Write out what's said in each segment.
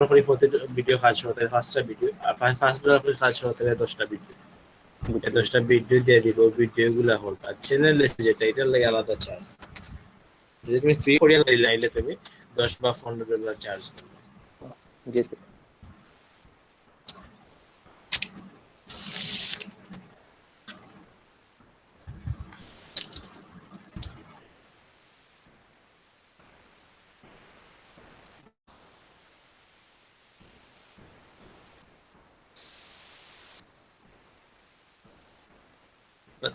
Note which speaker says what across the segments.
Speaker 1: করে প্রতি ভিডিও কাজ হতে 5টা ভিডিও আর 5 ডলার করে কাজ হতে 10টা ভিডিও। এই 10টা ভিডিও দিয়ে দিব, ভিডিওগুলো হল আর চ্যানেল যেটা এটার লাগে আলাদা চার্জ। যদি তুমি ফ্রি করে লাইলে তুমি 10 বা 15 ডলার চার্জ করবে।
Speaker 2: জি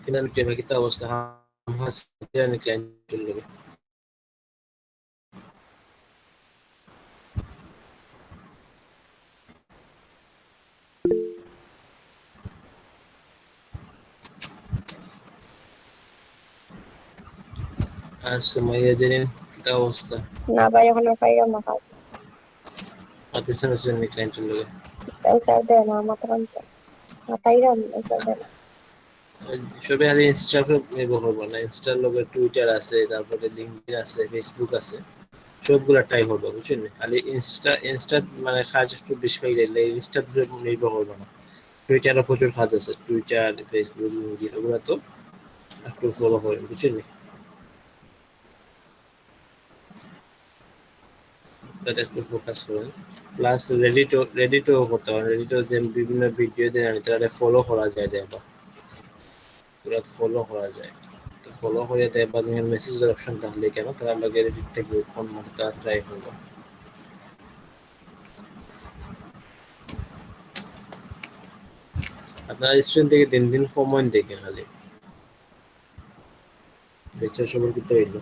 Speaker 1: Tienen que ver kita অবস্থা জানি ক্লায়েন্টের লগে আর সুমাইয়া জানি kita অবস্থা
Speaker 3: না ভাই এখন আর পাইলাম না কাজ।
Speaker 1: পাতিছেন জানি ক্লায়েন্টের লগে
Speaker 3: স্যার দেয় না মাত্র পাইলাম স্যার দেয় না।
Speaker 1: সবে আর ইনস্টাগ্রাম ব্যবহার করবো না, ইনস্টার লগে টুইটার আছে, তারপরে লিঙ্কডিন আছে, ফেসবুক আছে, সবগুলা ট্রাই করবো বুঝছেন। খালি ইনস্টা মানে কাজ একটু বেশি পাইলে ইনস্টা নির্ভর করবো না, টুইটারও প্রচুর কাজ আছে, টুইটার ফেসবুক লিঙ্কডিন ওগুলা তো একটু ফলো করেন বুঝছেন। তাতে একটু ফোকাস করেন, প্লাস রেডিটও করতে পারেন। রেডিটও যে বিভিন্ন ভিডিও দিয়ে আনি তাহলে ফলো করা যায়, দেখবা পুরো ফলো করা যায়। তো ফলো করে দেখবা তুমি মেসেজের অপশন থাকলে কেন তার লগে রেডিট থেকে ফোন মারতে ট্রাই করবো। আপনার স্টুডেন্ট থেকে দিন দিন কমন দেখে খালি দেখছো সবার কিন্তু হইলো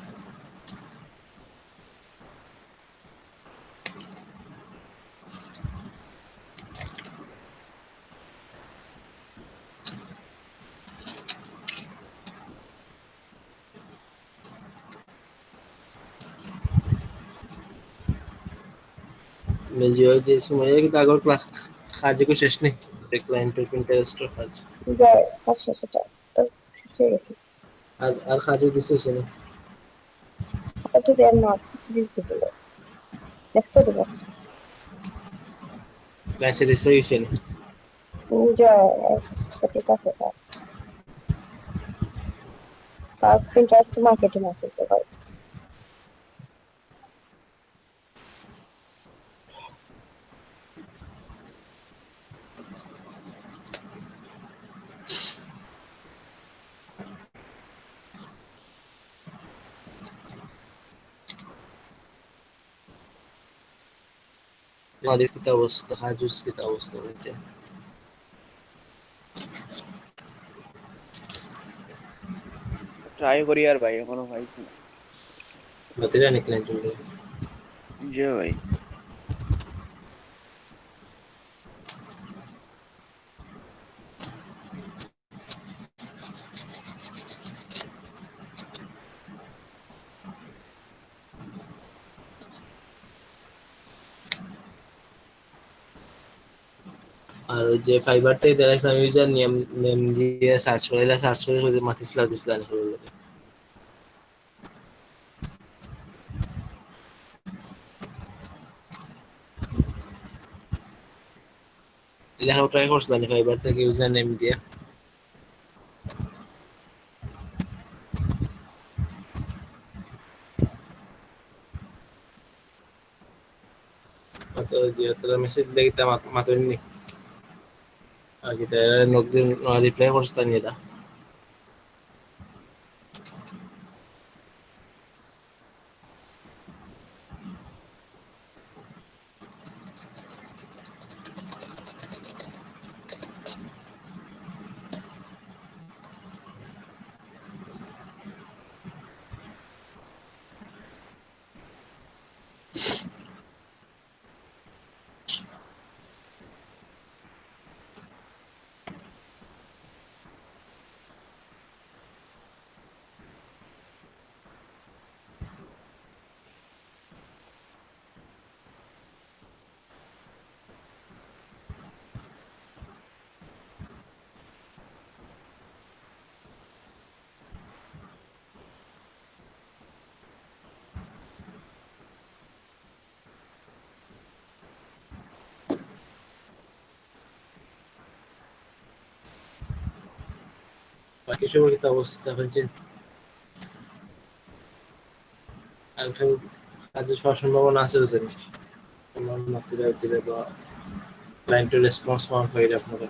Speaker 1: মেজিও যে সময় কিন্তু আগর ক্লাস কাজ কি শেষ নেই, ক্লায়েন্ট ইন্টারেস্টের কাজ
Speaker 3: যায় কাজ সেটা তো শেষ হয়ে গেছে।
Speaker 1: আর কাজও দিচ্ছে না,
Speaker 3: এটা তো দেয় না ভিজিবল নেক্সট দেব।
Speaker 1: ক্লায়েন্ট স্যাটিসফাই হয়েছে না।
Speaker 3: যায় ঠিক আছে তার ইন্টারেস্ট মার্কেটিং আছে তো ভাই।
Speaker 1: আমাদের কি অবস্থা, কাজুস কি অবস্থা বলতে
Speaker 2: ট্রাই করি আর ভাই এখনো পাইছি না।
Speaker 1: বলতে জানি ক্লায়েন্ট
Speaker 2: জি ভাই
Speaker 1: আর ওই যে ফাইবার থেকে দেখা আমি ইউজার নেম দিয়ে সার্চ করাইলা, সার্চ করে ওই যে মাতিসলা দিসলা না হলো লেখা ট্রাই করছিলাম ফাইবার থেকে ইউজার নেম দিয়ে। তো যে তোরা মেসেজ দেখতে মাতনি আগে তো নকদিন রিপ্লাই করছিলাম এটা কিছু কি অবস্থা হচ্ছে আলফা কাজে হওয়ার সম্ভাবনা আছে বুঝছেন আমার মাত্রা দিলে বা ক্লায়েন্ট রেসপন্স পাওয়া ফাইল আপনারা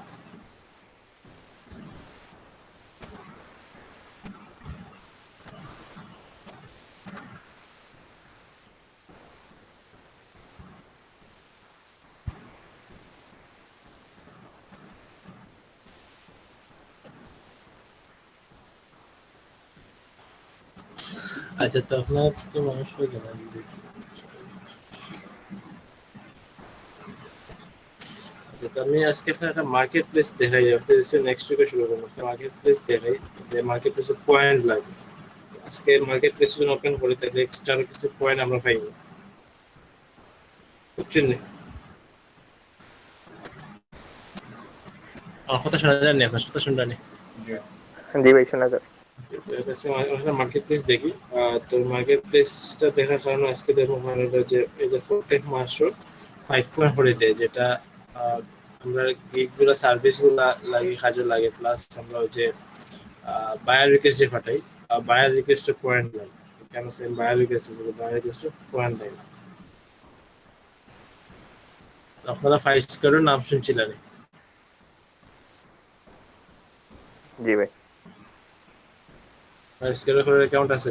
Speaker 1: আচ্ছা তো আপনার তো মানুষ হয়ে গেল আমি আজকে একটা মার্কেট প্লেস দেখাই আপনাদের নেক্সট উইকে শুরু করবো মার্কেট প্লেস দেখাই যে মার্কেট প্লেসে পয়েন্ট লাগে আজকে মার্কেট প্লেস যখন ওপেন করি তাহলে এক্সট্রা কিছু পয়েন্ট আমরা পাইনি বুঝছেন না আমার কথা শোনা যায় না আপনার কথা শুনটা নেই
Speaker 2: জি ভাই শোনা যায়
Speaker 1: মার্কেট প্লেস দেখি তো মার্কেট প্লেসটা দেখার কারণে আজকে দেখো যে এই যে প্রত্যেক মাসও 5 পয়েন্ট করে দেয় যেটা আমরা গিগগুলো সার্ভিসগুলো লাগে কাজে লাগে প্লাস আমরা ওই যে বায়ার রিকোয়েস্ট যে ফাটাই বায়ার রিকোয়েস্ট পয়েন্ট লাগে কেন সেম বায়ার রিকোয়েস্ট আছে বায়ার রিকোয়েস্ট পয়েন্ট লাগে আপনারা 5 স্কোয়ারের নাম শুনছিলেন
Speaker 2: জি ভাই
Speaker 1: 5 স্কোয়ারের অ্যাকাউন্ট আছে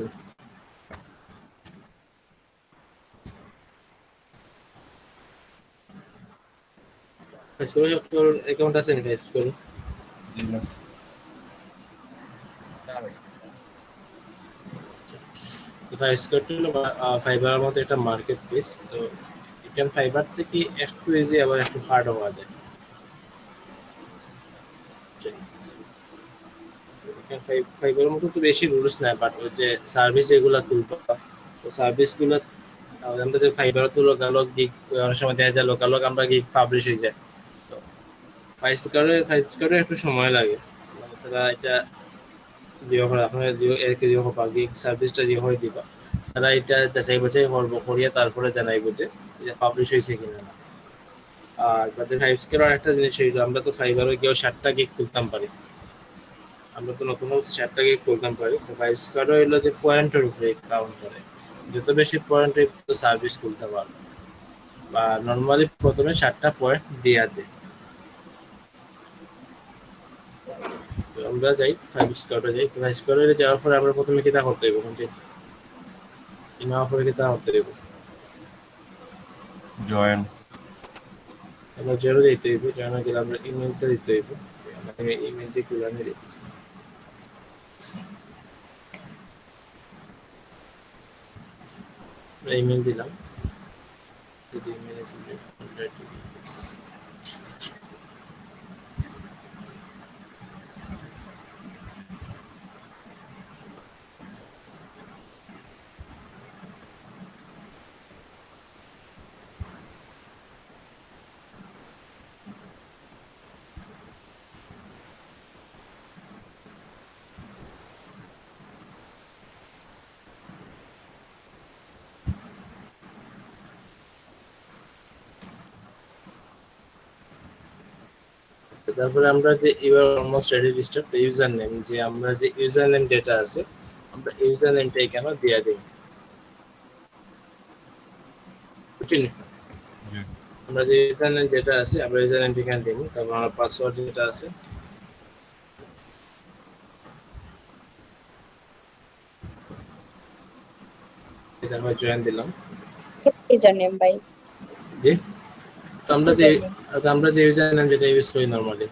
Speaker 1: অ্যাকাউন্ট আছে না 5 স্কোয়ার
Speaker 4: জি না
Speaker 1: ফাইবার মতো একটা মার্কেট প্লেস তো এখানে ফাইবার থেকে একটু ইজি আবার একটু হার্ড হওয়া যায় ফাইবার মতো তো বেশি রুলস নাই বাট ওই যে সার্ভিস যেগুলো তুলবো তো সার্ভিসগুলো আমরা যে ফাইবার তো লোকালক গিগ অনেক সময় দেখা যায় লোকালক আমরা গিগ পাবলিশ হয়ে যায় তো 5 স্কোয়ারে একটু সময় লাগে মানে তারা এটা দিয়ে করে আপনারা দিয়ে এর দিয়ে হবে গিগ সার্ভিসটা দিয়ে হয়ে দিবা তারা এটা যাচাই বাছাই করবো করিয়ে তারপরে জানাইবো যে এটা পাবলিশ হয়েছে কিনা না আর তাদের 5 স্কোয়ার একটা জিনিস হইলো আমরা তো ফাইবারে গিয়েও 60টা গিগ তুলতাম পারি আমরা তো নতুন 60টা গিগ তুলতাম পারি তো 5 স্কোয়ার হইলো যে পয়েন্টের উপরে কাউন্ট করে যত বেশি পয়েন্টে সার্ভিস খুলতে পারবে বা নর্মালি প্রথমে 60টা পয়েন্ট দিয়ে দেয় তো আমরা যাই 5 স্কোয়ারে যাই 5 স্কোয়ারে যাওয়ার পরে আমরা প্রথমে কিতা করতে হইব কোনটি ইনা পরে কিতা করতে হইব
Speaker 4: জয়েন
Speaker 1: আমরা জেরো দিতে হইব জয়েন গেলে আমরা ইমেলটা দিতে হইব আমি ইমেল দিয়ে খুলে আমি দিতেছি ইমেল দিলাম যদি ইমেল এসে তারপরে আমরা যে এবার almost ready restart user name যে আমরা যে ইউজার নেম ডেটা আছে আমরা ইউজার নেমটা এখানে দিয়ে দিই বুঝছেন আমরা যে ইউজার নেম ডেটা আছে আমরা ইউজার নেম এখানে দিই তারপর আমরা পাসওয়ার্ড যেটা আছে এটা আমরা জয়েন দিলাম
Speaker 3: ইউজার নেম ভাই
Speaker 1: জি তো আমরা যে ইউজার নেম যেটা ইউজ করি নরমালি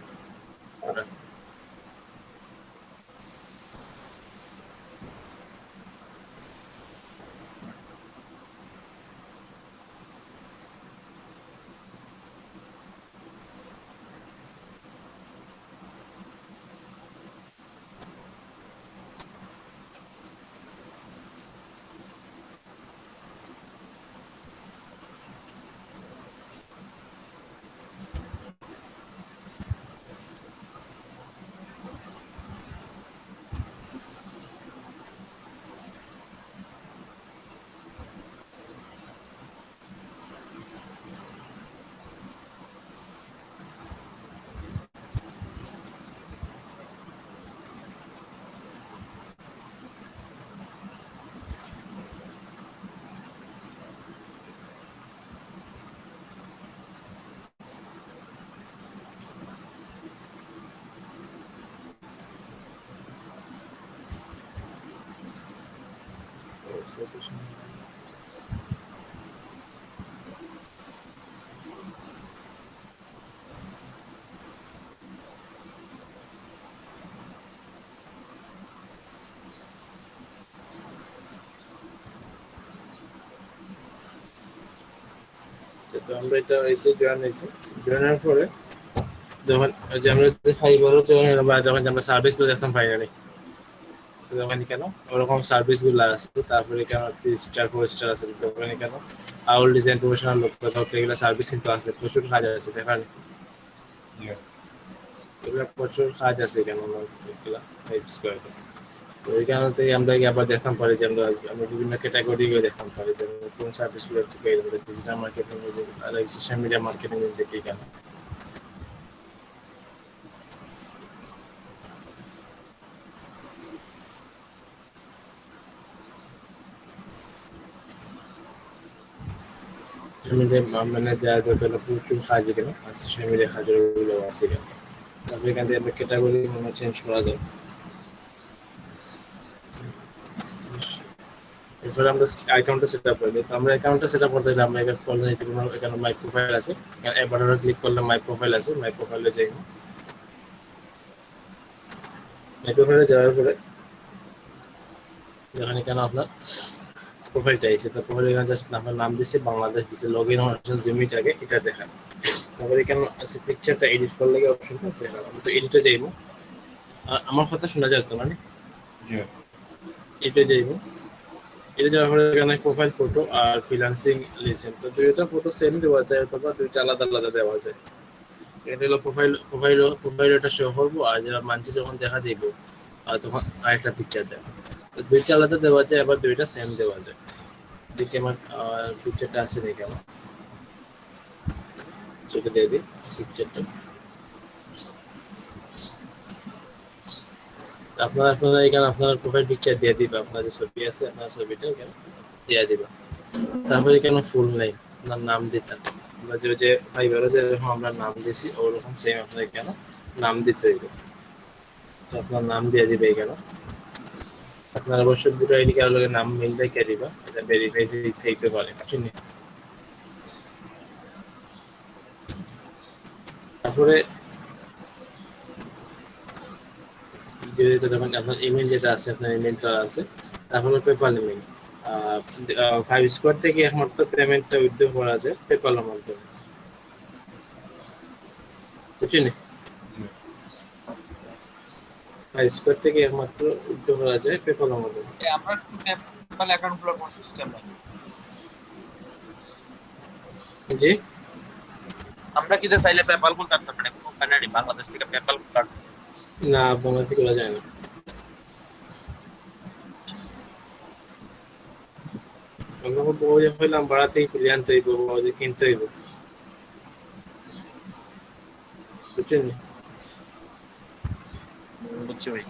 Speaker 1: তো আমরা এটা এসে জয়েন হয়েছি, জয়েনের পরে যখন ওই যে আমরা যে ফাইবারও যখন বা যখন আমরা সার্ভিসগুলো দেখতাম ফাইনালি, যখন কেন ওরকম সার্ভিসগুলো আছে, তারপরে কেন 3 স্টার 4 স্টার আছে, তখন কেন আউল ডিজাইন প্রফেশনাল লোক কোথাও এগুলো সার্ভিস কিন্তু আছে, প্রচুর কাজ আছে দেখার, এগুলো প্রচুর কাজ আছে কেন এগুলা টাইপস করে। তো এই কারণে আমরা আবার দেখতাম পারি যে আমরা বিভিন্ন ক্যাটাগরি দেখতাম পারি যে কোন সার্ভিসগুলো থেকে ডিজিটাল মার্কেটিং আর সোশ্যাল মিডিয়া মার্কেটিং দেখি কেন। মানে যা দরকার প্রচুর কাজ এখানে আর সোশ্যাল মিডিয়া কাজগুলো আছে এখানে। তারপরে এখান থেকে আমরা ক্যাটাগরি চেঞ্জ করা যায়। এরপরে আমরা অ্যাকাউন্টটা সেট আপ করি। তো আমরা অ্যাকাউন্টটা সেট আপ করতে গেলে আমরা এখানে মাই প্রোফাইল আছে, এবার ক্লিক করলে মাই প্রোফাইল আছে, মাই প্রোফাইলে যাই। মাই প্রোফাইলে যাওয়ার পরে যেখানে কেন আপনার প্রোফাইলটা এসে, তো প্রোফাইল এখানে জাস্ট আপনার নাম দিচ্ছে, বাংলাদেশ দিচ্ছে, লগ ইন হওয়ার 2 মিনিট আগে এটা দেখান। তারপরে এখানে আছে পিকচারটা এডিট করলে অপশনটা দেখান। আমরা তো এডিটে যাইব, আর আমার কথা শোনা যায় তো মানে এডিটে যাইব। এটা যাওয়ার পরে এখানে প্রোফাইল ফটো আর ফ্রিল্যান্সিং লিসেন, তো দুইটা ফটো সেম দেওয়া যায় অথবা দুইটা আলাদা আলাদা দেওয়া যায়। এটা হলো প্রোফাইলটা শো করবো, আর যারা মানছি যখন দেখা দিব তখন আরেকটা পিকচার দেয়। তো দুইটা আলাদা দেওয়া যায়, আবার দুইটা সেম দেওয়া যায়। দেখি আমার পিকচারটা আছে নাকি, আমার সেটা দিয়ে দিই পিকচারটা। আপনারা এখানে আপনার প্রোফাইল পিকচার দিয়ে দিবে, আপনার যে ছবি আছে আপনার ছবিটা এখানে দিয়ে দিবে। তারপরে এখানে ফুল নেই, আপনার নাম দিতেন, আমরা যে ফাইবারে যেরকম আমরা নাম দিয়েছি ওরকম সেম আপনার এখানে নাম দিতে হইবে। তো আপনার নাম দিয়ে দিবে এখানে। আপনার অবশ্যই দুটো আইডি কার্ড লগে নাম মিল রেখে দিবা, এটা ভেরিফাই সেইতে পারে। তারপরে যখন আপনার ইমেল যেটা আছে, আপনার ইমেলটা আছে, তারপরে পেপাল ইমেল 5 স্কোয়ার থেকে একমাত্র পেমেন্টটা উইথড্র করা যায় পেপালের মাধ্যমে, বুঝছেন? 5 স্কোয়ার থেকে একমাত্র উইথড্র করা যায় পেপালের মাধ্যমে।
Speaker 4: আমরা পেপাল অ্যাকাউন্ট খোলার কোনো সিস্টেম নাই।
Speaker 1: জি,
Speaker 4: আমরা কি চাইলে পেপাল খুলতে পারতাম না? কোনো কানাডি বাংলাদেশ থেকে পেপাল খুলতে
Speaker 1: না, বাংলাদেশে করা যায় না। আমরা বই হইলাম ভাড়াতেই খুলে আনতে হইব, বই কিনতে হইব, বুঝছেন?
Speaker 4: বুঝছি ভাই।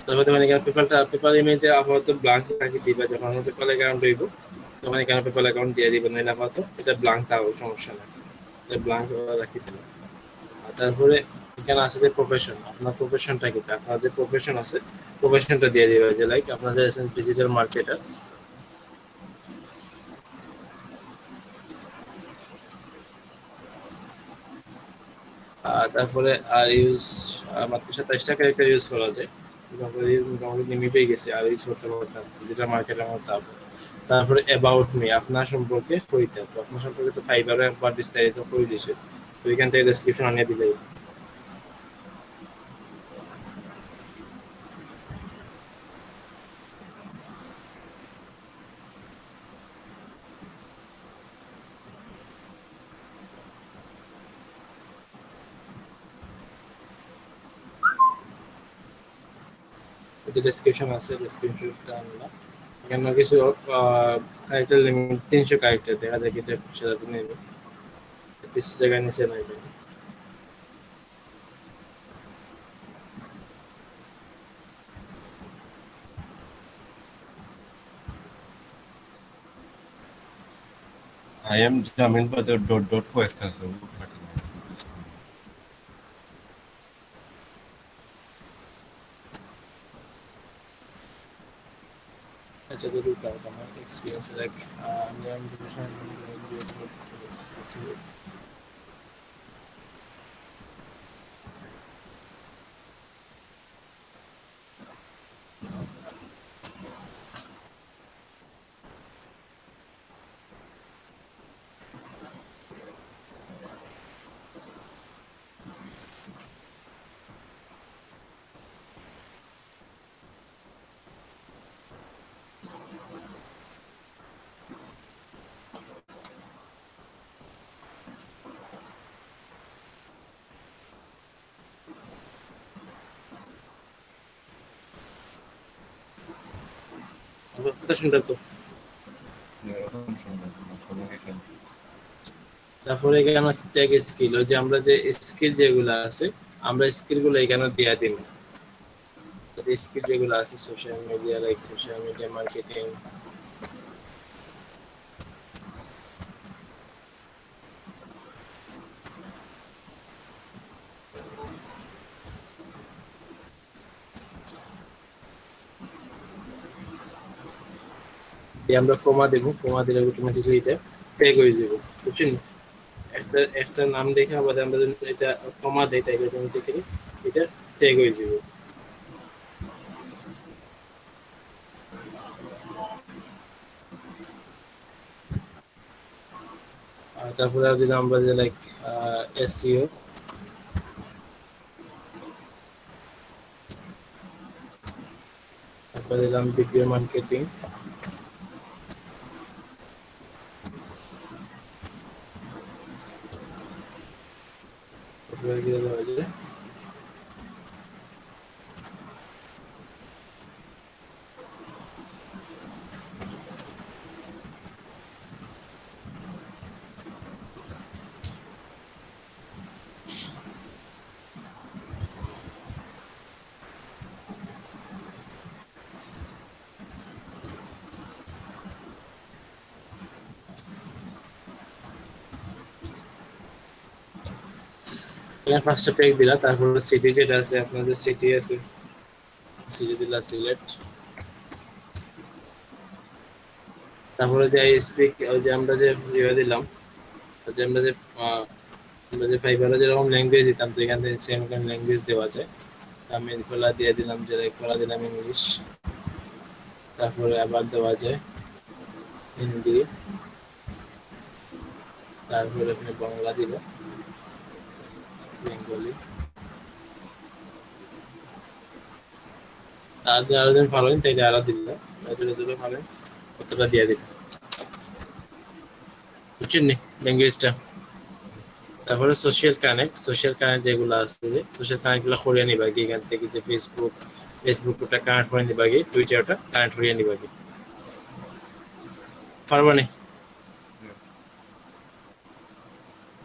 Speaker 1: তারপরে মানে এখানে পেপাল ইমেজে আপাতত ব্লাঙ্ক রাখি দিবা, যখন আমার পেপাল অ্যাকাউন্ট হইব তখন এখানে পেপাল অ্যাকাউন্ট দিয়ে দিবেন, নাহলে আপাতত এটা ব্লাঙ্ক থাকবে, সমস্যা নাই, এটা ব্লাঙ্ক রাখি দিবেন। আর তারপরে এখানে আছে যে প্রফেশন, আপনার প্রফেশনটা কি, আপনার যে প্রফেশন আছে প্রফেশনটা দিয়ে দিবে, যে লাইক আপনাদের ডিজিটাল মার্কেটার। তারপরে আর ইউজ মাত্র 27টা ক্যারেক্টার ইউজ করা যায়, মোটামুটি লিমিট হয়ে গেছে, আর ইউজ করতে পারতাম ডিজিটাল মার্কেটের মধ্যে। তারপরে অ্যাবাউট মি, আপনার সম্পর্কে কইতে হবে, আপনার সম্পর্কে তো ফাইবারে একবার বিস্তারিত করে দিছে, তো এখান থেকে ডেসক্রিপশন আনিয়ে দিলেই। ডেসক্রিপশন আছে, ডেসক্রিপশনটা আনলাম। এখানে কিছু ক্যারেক্টার লিমিট 300 ক্যারেক্টার, দেখা যায় কি সেটা নেবে, কিছু জায়গায় নিচে নাই।
Speaker 5: I am Jamin, but the dot for extra so.
Speaker 1: আচ্ছা যদি তার আমার এক্সপিরিয়েন্স লাইক আমি ডিভিশন কথা শুনতে তো তারপরে এখানে আছে ট্যাগ স্কিল ওই যে আমরা যে স্কিল যেগুলো আছে আমরা স্কিল গুলো এখানে দিয়ে দিই স্কিল যেগুলো আছে social media like social media marketing আমরা কমা দেব কমা দিলে অটোমেটিক্যালি এটা ট্যাগ হয়ে যাবে বুঝছেন একটা একটা নাম দেখে আবার আমরা যদি এটা কমা দেই তাহলে অটোমেটিক্যালি এটা ট্যাগ হয়ে যাবে আর তারপরে দিলাম আমরা যে লাইক এসইও তারপরে দিলাম ভিডিও মার্কেটিং তারপরে দিয়ে দেওয়া যায় এখানে ফার্স্টে ট্যাগ দিলা তারপরে সিটি যেটা আছে আপনাদের সিটি আছে সিটি দিলা সিলেক্ট তারপরে যে আইএসপি ওই যে আমরা যে ইয়ে দিলাম যে আমরা যে ফাইবারে যেরকম ল্যাঙ্গুয়েজ দিতাম তো এখান থেকে সেম কাইন্ড ল্যাঙ্গুয়েজ দেওয়া যায় আমি ইনফলা দিয়ে দিলাম যে ফলা দিলাম ইংলিশ তারপরে আবার দেওয়া যায় হিন্দি তারপরে আপনি বাংলা দিবেন বেঙ্গলি আর যে আরো দিন ফলোইন তাইলে আরো দিলাম যতটা ফলোইন কতটা দিয়ে দিলাম বুঝছেন নি ল্যাঙ্গুয়েজটা তারপরে সোশ্যাল কানেক্ট যেগুলো আছে সোশ্যাল কানেক্ট গুলো করিয়ে নিবা কি এখান থেকে যে ফেসবুকটা কানেক্ট করে নিবা কি টুইটারটা কানেক্ট করিয়ে নিবা কি পারবা নি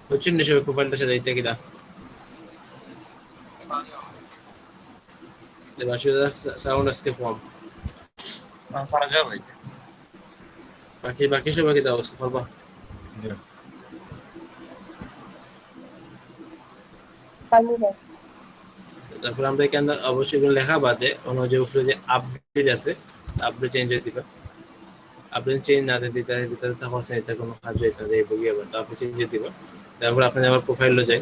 Speaker 1: বুঝছেন নি সবাই প্রোফাইলটা সাথে দিতে কিনা এবার সাউন্ড আজকে কম
Speaker 4: পারা যাবে
Speaker 1: বাকি সবাইকে দেওয়া অবস্থা পারবা
Speaker 3: পারবো ভাই
Speaker 1: তারপর আমরা এখানে অবশ্যই লেখা বাদে অন্য যে উপরে যে আপডেট আছে আপডেট চেঞ্জ হয়ে দিবা আপডেট চেঞ্জ না দিতে যেটা তখন সেটা কোনো কাজ হইতে না এই বগি আবার আপনি চেঞ্জ দিয়ে দিবা তারপর আপনি আবার প্রোফাইলে যাই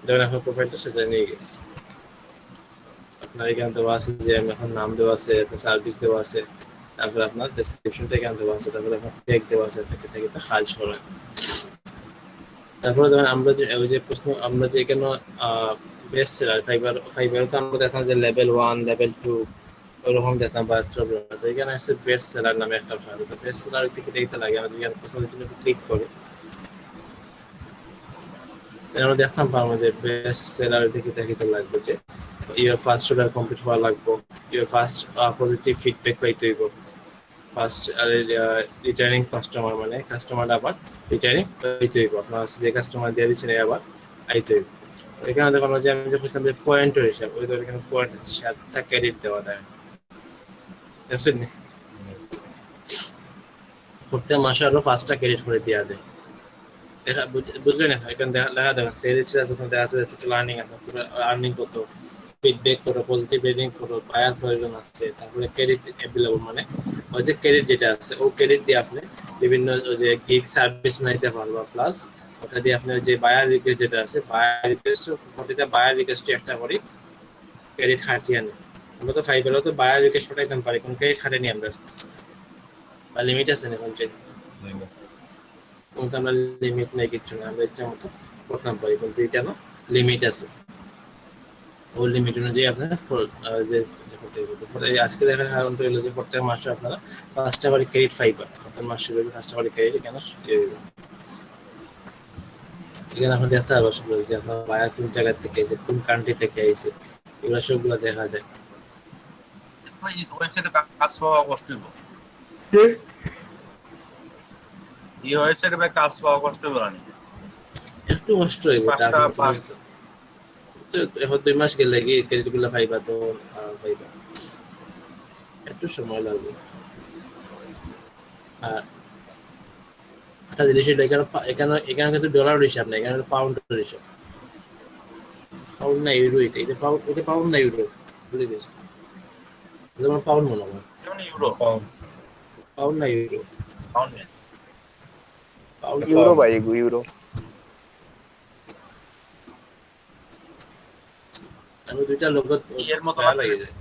Speaker 1: দেখুন আপনার প্রোফাইলটা সেটা নিয়ে গেছে আপনার এখানে দেওয়া আছে যে এখন নাম দেওয়া আছে সার্ভিস দেওয়া আছে তারপর আপনার ডেসক্রিপশনটা এখানে দেওয়া আছে তারপর আপনার ট্যাগ দেওয়া আছে থেকে থেকে কাজ করেন তারপরে ধরেন আমরা যে ওই যে প্রশ্ন আমরা যে এখানে বেস্ট সেলার ফাইবার তো আমরা দেখলাম যে লেভেল 1 লেভেল 2 ওরকম দেখলাম বা প্রবলেম তো এখানে আসছে বেস্ট সেলার নামে একটা অপশন আছে তো বেস্ট সেলার থেকে দেখতে লাগে আমরা এখানে প্রশ্নের জন্য ক্লিক করি আমরা দেখতাম পারবো যে বেস্ট সেলার থেকে দেখিতে লাগবে যে ইউর ফার্স্ট অর্ডার কমপ্লিট হওয়া লাগবে ইউর ফার্স্ট পজিটিভ ফিডব্যাক পাইতে হইব ফার্স্ট রিটার্নিং কাস্টমার মানে কাস্টমার আবার রিটার্নিং পাইতে হইব আপনার যে কাস্টমার দিয়ে দিচ্ছেন আবার আইতে হইব এখানে দেখুন যে আমি যে বলছিলাম যে পয়েন্টের হিসাব ওই ধর এখানে পয়েন্ট আছে 7টা ক্রেডিট দেওয়া যায় দেখছেন প্রত্যেক মাসে আরো 5টা ক্রেডিট করে দেওয়া দেয়। দেখা বুঝলেন? এখানে লেখা দেখেন সেলস আছে, ওখানে দেখা আছে টোটাল আর্নিং আছে, আর্নিং কত, ফিডব্যাক কত, পজিটিভ রেটিং কত, বায়ার প্রয়োজন আছে, তারপরে ক্রেডিট অ্যাভেলেবল, মানে ওই যে ক্রেডিট যেটা আছে ও ক্রেডিট দিয়ে আপনি বিভিন্ন ওই যে গিগ সার্ভিস নিতে পারবা, প্লাস ওটা দিয়ে আপনি যে বায়ার রিকোয়েস্ট যেটা আছে, বায়ার রিকোয়েস্ট প্রতিটা বায়ার রিকোয়েস্ট একটা করে ক্রেডিট খাটিয়ে আনে। আমরা তো ফাইবারও তো বায়ার রিকোয়েস্ট পাঠাইতে পারি, কোন ক্রেডিট খাটাইনি আমরা, বা লিমিট আছে না কোন কিন্তু আমরা লিমিট নেই, কিচ্ছু না, আমরা ইচ্ছা মতো করতাম পারি, কিন্তু এটা না, লিমিট আছে। ওই লিমিট অনুযায়ী আপনারা যে আজকে দেখার কারণটা হলো যে প্রত্যেক মাসে আপনারা 5টা করে ক্রেডিট ফাইবার, প্রত্যেক মাসে 5টা করে ক্রেডিট কেন এখানে আপনার দেখতে পারবো যে আপনার বায়ার কোন জায়গা থেকে এসে, কোন কান্ট্রি থেকে এসে, এগুলো সবগুলো দেখা যায়।
Speaker 4: ভাই এই ওয়েবসাইটে কাজ পাওয়া কষ্ট হইব, এই ওয়েবসাইটে ভাই কাজ পাওয়া কষ্ট হইব না?
Speaker 1: একটু কষ্ট হইব, এখন 2 মাস গেলে কি ক্রেডিট গুলো পাইবা, তো পাইবা একটু সময় লাগবে। আর একটা জিনিস এখানে এখানে কিন্তু ডলার হিসাব না, এখানে পাউন্ডের হিসাব, পাউন্ড না ইউরো, এটা পাউন্ড না ইউরো, ভুলে গেছি, যেমন পাউন্ড মনে হয়,
Speaker 4: যেমন ইউরো,
Speaker 1: পাউন্ড না ইউরো,
Speaker 4: পাউন্ড
Speaker 1: পাউন্ড
Speaker 2: ইউরো ভাই, ইউরো।
Speaker 1: আমি দুইটা লোক
Speaker 4: এর মতো
Speaker 1: লাগে যায়।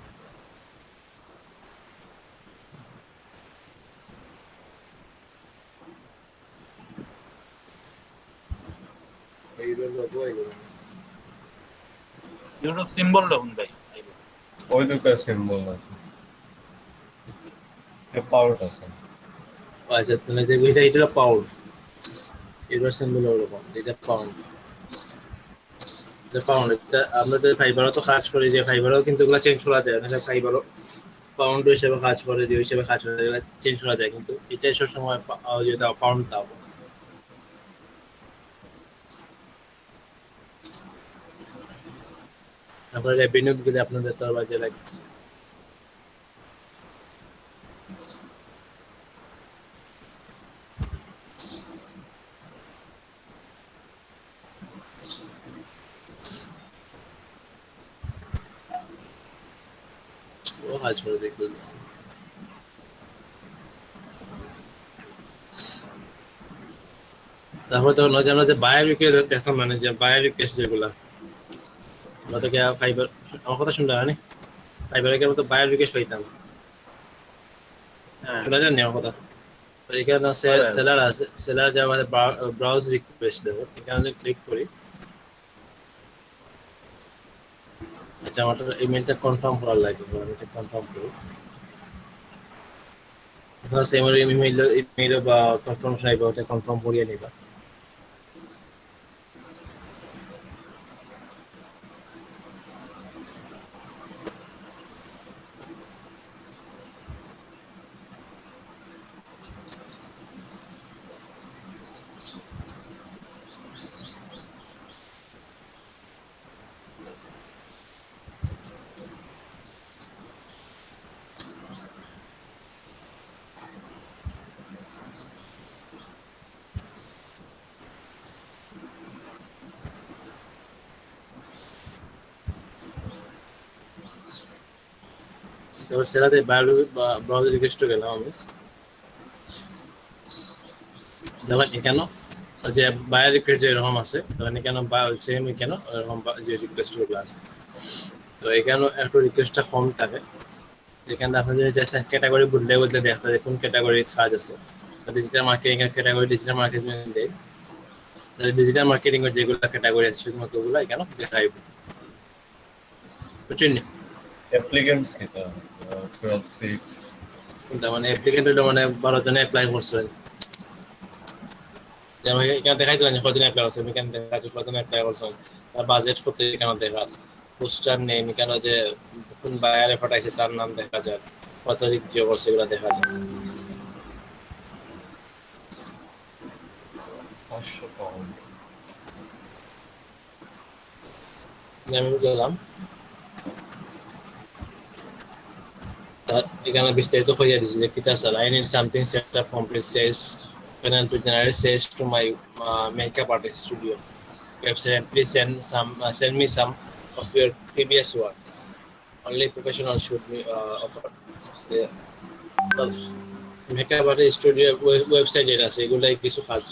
Speaker 4: ইউরো সিম্বল দেখুন ভাই,
Speaker 5: ওই দুটো সিম্বল আছে, পাউন্ড আছে।
Speaker 1: আচ্ছা, তুমি দেখবে এটা পাউন্ড, এটা সিম্বল হলো পাউন্ড, এটা পাউন্ড, এটা পাউন্ড। এটা আমরা তো ফাইবারও তো কাজ করি, যে ফাইবারও কিন্তু এগুলো চেঞ্জ করা যায় না, ফাইবারও পাউন্ড হিসেবে কাজ করে, যে হিসেবে কাজ করে, এগুলো চেঞ্জ করা যায়, কিন্তু এটা সব সময় যেটা পাউন্ড দাও। তারপরে রেভিনিউ দিলে আপনাদের তো আবার যে লাইক ও কাজ করে দেখবে। তারপর তখন আমরা যে বায়ার রিকোয়েস্ট দেখতাম, মানে যে বায়ার রিকোয়েস্ট যেগুলা, আমরা তো ফাইবার, আমার কথা শুনতে হয় না, ফাইবারে কি আমরা তো বায়ার রিকোয়েস্ট পাইতাম, শোনা যায়নি আমার কথা? তো এখানে সেলার আছে, সেলার যে আমাদের ব্রাউজ রিকোয়েস্ট দেবো, এখানে ক্লিক করি। আচ্ছা, আমার ইমেলটা কনফার্ম করার লাগবে, আমি এটা কনফার্ম করি। সেম ইমেইল বা কনফার্মেশন আইবা, ওটা কনফার্ম করিয়ে নিবা। এবার সেলাতে ব্রাউজার রিকোয়েস্ট গেলাম আমি, দেখেন এখানে যে বায়ার রিকোয়েস্ট যেরকম আছে, তখন এখানে সেম এখানে এরকম যে রিকোয়েস্ট গুলো আছে। তো এখানে একটু রিকোয়েস্টটা কম থাকে, এখানে আপনি যদি ক্যাটাগরি বদলে বদলে দেখতে যে কোন ক্যাটাগরির কাজ আছে। ডিজিটাল মার্কেটিং এর ক্যাটাগরি ডিজিটাল মার্কেটিং দেয়, ডিজিটাল মার্কেটিং এর যেগুলো ক্যাটাগরি আছে শুধুমাত্র ওগুলো এখানে দেখাইব, বুঝছেন?
Speaker 5: অ্যাপ্লিকেন্টস কি তা 12 6
Speaker 1: কোনটা মানে অ্যাপ্লিকেন্ট হলো, মানে 12 জনে অ্যাপ্লাই করছে, যেমন এখানে দেখাই দিলাম কতদিন অ্যাপ্লাই করছে, এখানে দেখা যাচ্ছে কতদিন অ্যাপ্লাই করছে, তার বাজেট কত এখানে দেখা, পোস্টার নেম এখানে যে কোন বায়ারে পাঠাইছে তার নাম দেখা যায়, কত তারিখ যে করছে এগুলো দেখা যায়।
Speaker 5: 500 পাউন্ড।
Speaker 1: আমি গেলাম, এখানে বিস্তারিত হয়ে দিয়েছে যে কিতা sir I need something set up complete cess panel to generate cess to my makeup artist studio website and please send me some of your previous work. Only professional should be offer. Makeup artist studio website যেটা আছে এগুলাই কিছু কাজ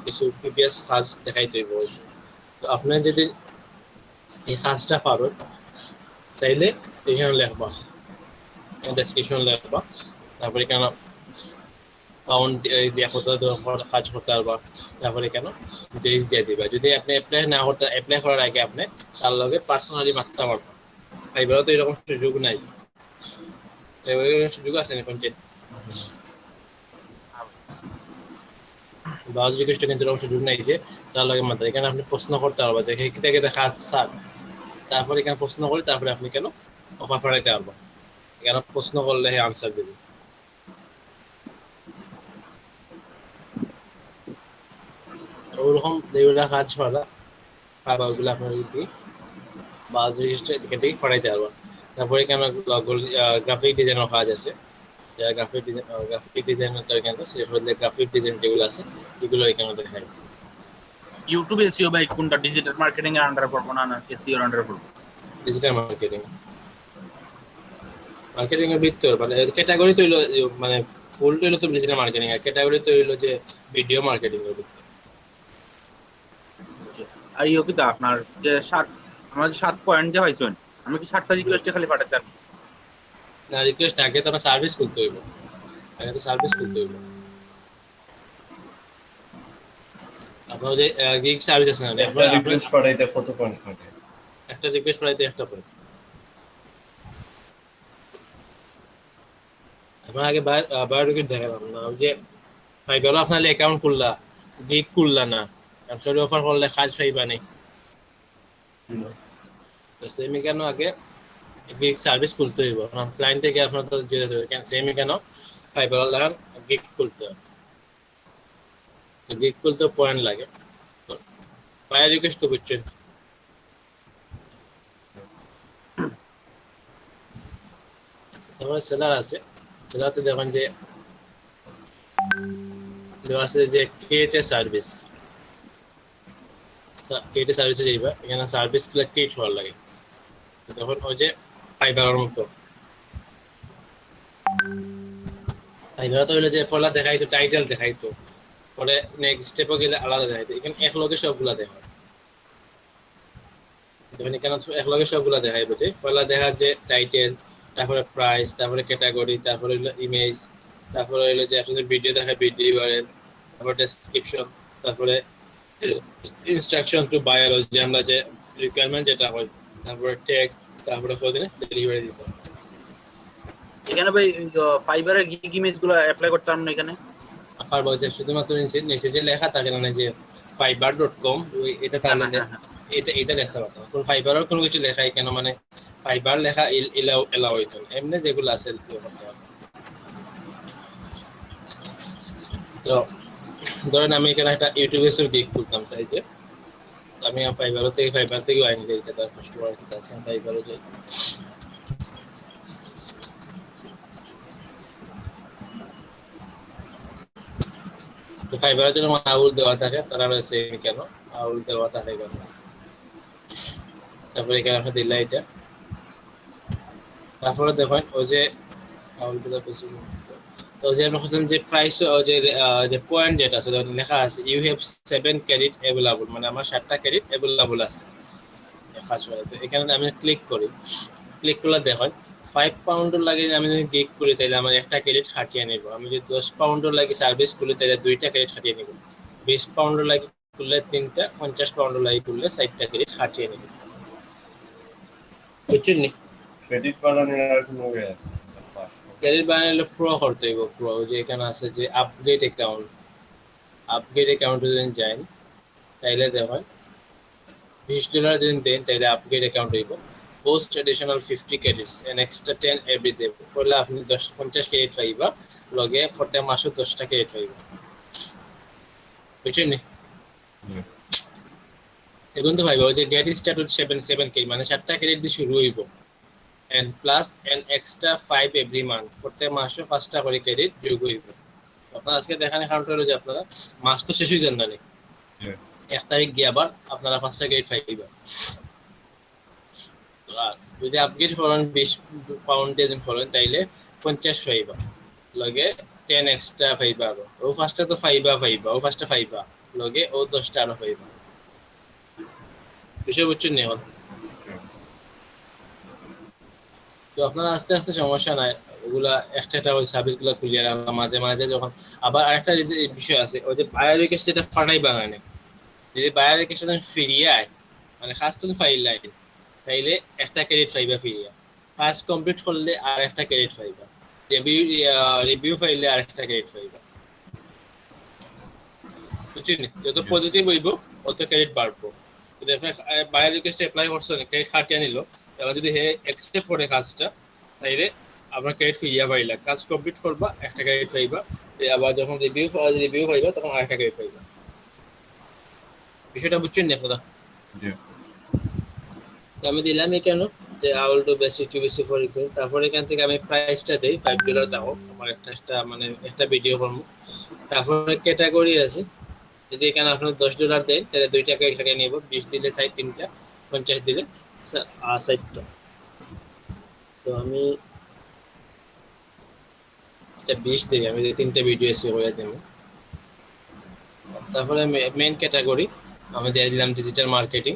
Speaker 1: কিছু previous কাজ দেখাই দেব। তো আপনার যদি এই কাজটা পারেন চাইলে এখানে লিখবা, ডেসক্রিপশন লিখবা, তারপরে কেন পাউন্ড দিয়া কত কাজ করতে পারবা, তারপরে কেন ডেজ দিয়ে দিবা। যদি আপনি অ্যাপ্লাই করার আগে আপনি তার লগে পার্সোনালি মারতে পারবা। এবারে তো এরকম সুযোগ নাই, এবারে সুযোগ আছে না কোন বাজ রিকোয়েস্ট কিন্তু এরকম সুযোগ নাই যে তার লগে মারতে। এখানে আপনি প্রশ্ন করতে পারবা যে কিতা কিতা কাজ স্যার, তারপরে এখানে প্রশ্ন করে তারপরে আপনি কেন অফার ফেরাইতে পারবা। এখানে প্রশ্ন করলে আনসার দেবে। ওরকম যেগুলা কাজ পাবা ওগুলো আপনার যদি বাজ রেজিস্টার এখান থেকে ফরাইতে পারবা। তারপরে কেন গ্রাফিক ডিজাইনের কাজ আছে, যারা গ্রাফিক ডিজাইনের দরকার সেগুলো গ্রাফিক ডিজাইন যেগুলো আছে এগুলো এখানে দেখায়।
Speaker 4: ইউটিউব এসইও ভাই কোনটা ডিজিটাল মার্কেটিং এর আন্ডার পড়বো না এসইও এর আন্ডার পড়বো?
Speaker 1: ডিজিটাল মার্কেটিং এর ভিতর মানে ক্যাটাগরি তো হইলো মানে ফুল তো হইলো তো ডিজিটাল মার্কেটিং, আর ক্যাটাগরি তো হইলো যে ভিডিও মার্কেটিং এর ভিতর।
Speaker 4: আর ইও কি আপনার যে 7 পয়েন্ট যে হইছেন আমি কি 7টা রিকোয়েস্ট খালি পাঠাতে পারবো
Speaker 1: না? রিকোয়েস্ট আগে তো আমরা সার্ভিস করতে হইব, আগে তো সার্ভিস করতে হইব। আপনার যে গিগ সার্ভিস আছে না,
Speaker 5: একটা রিকোয়েস্ট পাঠাইতে কত পয়েন্ট কাটে?
Speaker 1: একটা রিকোয়েস্ট পাঠাইতে একটা পয়েন্ট। আপনার আগে বায়োডেটা দেখালাম না, ওই যে ভাই গেল আপনার অ্যাকাউন্ট খুললা গিগ খুললা না, সরি অফার করলে কাজ পাইবা নাই। তো সেমি কেন আগে গিগ সার্ভিস খুলতে হইব, আপনার ক্লায়েন্ট থেকে আপনার তো যেতে হবে কেন সেমি কেন ফাইবার লাগান গিগ খুলতে হবে। গিগ খুলতে পয়েন্ট লাগে, বায়ার রিকোয়েস্ট তো বুঝছেন। তারপরে সেলার আছে, সেলারতে দেখেন যে দেওয়া আছে যে ক্রিয়েট সার্ভিস, ক্রিয়েট সার্ভিসে যাইবা, এখানে সার্ভিসগুলো ক্রিয়েট হওয়ার লাগে। তখন ওই যে ফাইবারের মতো ফাইবার তো হইলো যে ফলা দেখাইতো, টাইটেল দেখাইতো, পরে নেক্সট স্টেপে গেলে আলাদা দেখাইতো। এখানে এক লগে সবগুলা দেখা, এখানে এক লগে সবগুলা দেখাইবো যে ফলা দেখার যে টাইটেল, তারপরে প্রাইস, তারপরে ক্যাটাগরি, তারপরে হইলো ইমেজ, তারপরে হইলো যে আপনাদের ভিডিও দেখায় ভিডিও ইউআরএল, তারপরে ডেসক্রিপশন, তারপরে ইনস্ট্রাকশন টু বায়ার যে আমরা যে রিকোয়ারমেন্ট যেটা হয়, তারপরে ট্যাগ, তারপরে কতদিনে ডেলিভারি দিতে হবে।
Speaker 4: এখানে ভাই ফাইবারের গিগ ইমেজগুলো অ্যাপ্লাই করতে পারবো না এখানে?
Speaker 1: অফার বলছে শুধুমাত্র নিচে যে লেখা থাকে না যে fiber.com, এটা তাহলে এটা দেখতে পারতাম। কোন ফাইবারের কোনো কিছু লেখাই কেন মানে ফাইবার লেখা এলাও হইতো না, এমনি যেগুলো আছে করতে হবে। তো ধরেন আমি এখানে একটা ইউটিউবে গিগ খুলতাম চাই যে আমি ফাইবার থেকে আইন দিই, এটা তার কাস্টমার আছে ফাইবারে যাই। তো ফাইবারের জন্য আউল দেওয়া থাকে, তারা সেম কেন আউল দেওয়া থাকে কেন। তারপরে এখানে আপনি দিলা এটা, তারপরে দেখেন ওই যে আউল দেওয়া কিছু তো যে আমরা খুঁজলাম যে প্রাইস যে পয়েন্ট যেটা আছে লেখা আছে ইউ হ্যাভ 7 ক্রেডিট অ্যাভেলেবল, মানে আমার 7টা ক্রেডিট অ্যাভেলেবল আছে। তো এখানে আমি ক্লিক করি, ক্লিক করলে দেখেন 5 পাউন্ডের লাগে আমি যদি গিগ করি তাহলে আমার একটা ক্রেডিট হাটিয়ে নিব। আমি যদি 10 পাউন্ডের লাগে সার্ভিস করি তাহলে 2টা ক্রেডিট হাটিয়ে নিব। 20 পাউন্ডের লাগে করলে 3টা, 50 পাউন্ডের লাগে করলে 4টা ক্রেডিট হাটিয়ে নিব। বুঝছেন নি?
Speaker 5: ক্রেডিট বানানোর আর কোনো ওয়ে আছে?
Speaker 1: ক্রেডিট বানালে প্রো করতে হইব। প্রো যে এখানে আছে যে আপগ্রেড অ্যাকাউন্ট যদি যাই তাইলে দেখেন $20 যদি দেন তাহলে আপগ্রেড অ্যাকাউন্ট হইব। Post additional 50 credits and extra 10 every day, ফলে আপনি 50 ক্রেডিট পাইবা, লগে প্রত্যেক মাসে 10টা ক্রেডিট পাইবা। বুঝছেন নি? এখন তো ভাইবা যে গেট স্টার্ট উইথ 7 ক্রেডিট মানে 7টা ক্রেডিট দিয়ে শুরু হইব। and plus an extra 5 every month প্রত্যেক মাসে 5টা করে ক্রেডিট যোগ হইব আপনারা আজকে দেখানে কাউন্টার হলো যে আপনারা মাস তো শেষ হয়ে যান না
Speaker 5: Yeah.
Speaker 1: 1 তারিখ গিয়ে আবার আপনারা 5টা ক্রেডিট পাইবা আর যদি আপগ্রেড করেন 20 পাউন্ড দিয়ে করেন তাইলে 50 পাইবা লগে 10 এক্সট্রা পাইবা ও ফার্স্টে তো পাইবা ও ফার্স্টে পাইবা লগে ও 10টা আরো পাইবা বিষয় বুঝছেন নি এখন তো আপনারা আস্তে আস্তে সমস্যা নাই ওগুলা একটা একটা ওই সার্ভিসগুলো ক্লিয়ার আমরা মাঝে মাঝে যখন আবার আরেকটা যে বিষয় আছে ওই যে বায়ার রিকোয়েস্ট সেটা ফাটাই বানানে যদি বায়ার রিকোয়েস্ট ফিরিয়ে আয় মানে খাস তুমি ফাইল লাইন তাইলে একটা ক্রেডিট পাইবা ফিরিয়া কাজ কমপ্লিট করলে আর একটা ক্রেডিট পাইবা রিভিউ ফাইলে আর একটা ক্রেডিট পাইবা বুঝছেন যত পজিটিভ হইব অত ক্রেডিট বাড়বো যদি আপনি বায়ার রিকোয়েস্ট অ্যাপ্লাই করছেন ক্রেডিট কাটিয়ে নিল এবার যদি হে অ্যাকসেপ্ট করে কাজটা তাইলে আপনার ক্রেডিট ফিরিয়া পাইলা কাজ কমপ্লিট করবা একটা ক্রেডিট পাইবা আবার যখন রিভিউ পাইবা তখন আরেকটা ক্রেডিট পাইবা বিষয়টা বুঝছেন না আপনারা
Speaker 5: Yeah.
Speaker 1: আমি দিলামই কেন যে আউল to best YouTube for request তারপর এখান থেকে আমি প্রাইসটা দেই $5 দাও আমার একটা মানে একটা ভিডিও করব তারপরে ক্যাটাগরি আছে যদি এখানে আপনি $10 দেন তাহলে 2 টাকা এখানে নেব 20 দিলে 3টা 50 দিলে 60টা তো আমি এটা 20 দিই আমি 3টা ভিডিও এসে করে দেব তারপরে মেইন ক্যাটাগরি আমি দিয়ে দিলাম ডিজিটাল মার্কেটিং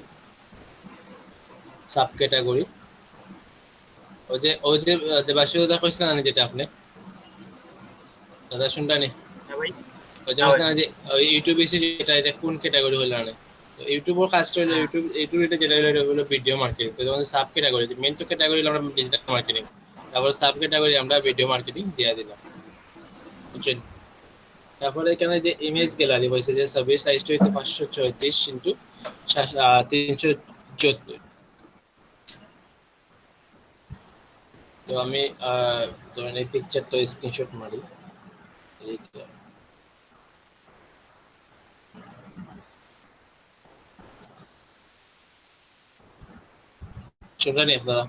Speaker 1: সাব ক্যাটাগরি ওই যে দেবাশিস দা কইছেন না যেটা আপনি দাদা শুনটা নি
Speaker 4: হ্যাঁ ভাই
Speaker 1: ওই যে কইছেন যে ইউটিউব এসে এটা কোন ক্যাটাগরি হলো না তো ইউটিউবের কাজটা হলো ইউটিউব এটা যেটা হলো ভিডিও মার্কেটিং তো যখন সাব ক্যাটাগরি মেইন তো ক্যাটাগরি হলো আমরা ডিজিটাল মার্কেটিং তারপর সাব ক্যাটাগরি আমরা ভিডিও মার্কেটিং দিয়ে দিলাম বুঝছেন তারপরে এখানে যে ইমেজ গ্যালারি হইছে যে সার্ভিস সাইজটা হইতে 534 ইনটু 374 তো আমি ধরেন এই পিকচারটা স্ক্রিনশট মারি শুনলেন আপনারা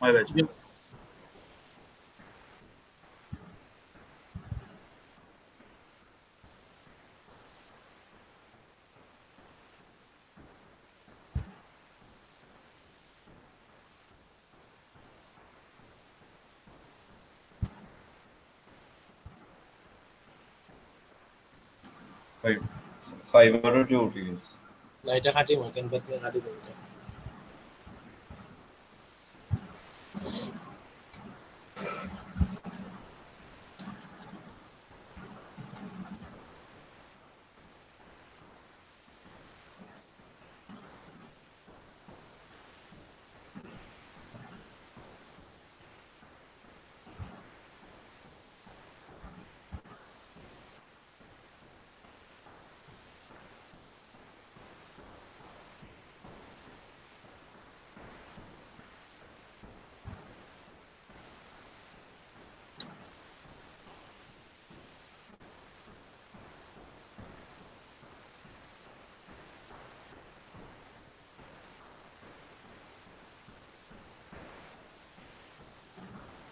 Speaker 4: My bad.
Speaker 5: Fiverr जो उठ गई
Speaker 1: না এটা কাটি মা কেন বাদ কাটি দেব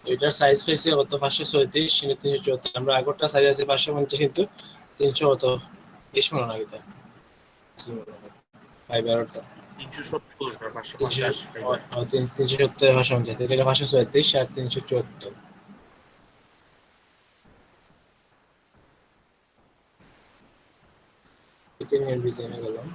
Speaker 1: এটার সাইজ হইছে কত 534 374 আমরা আগরটা সাইজ আছে 550 কিন্তু 300 কত 20 মনে লাগে তা 512টা
Speaker 4: 370 550
Speaker 1: 370 550 এটা 534 আর 374 এটা নিয়ে ডিজাইনে গেলাম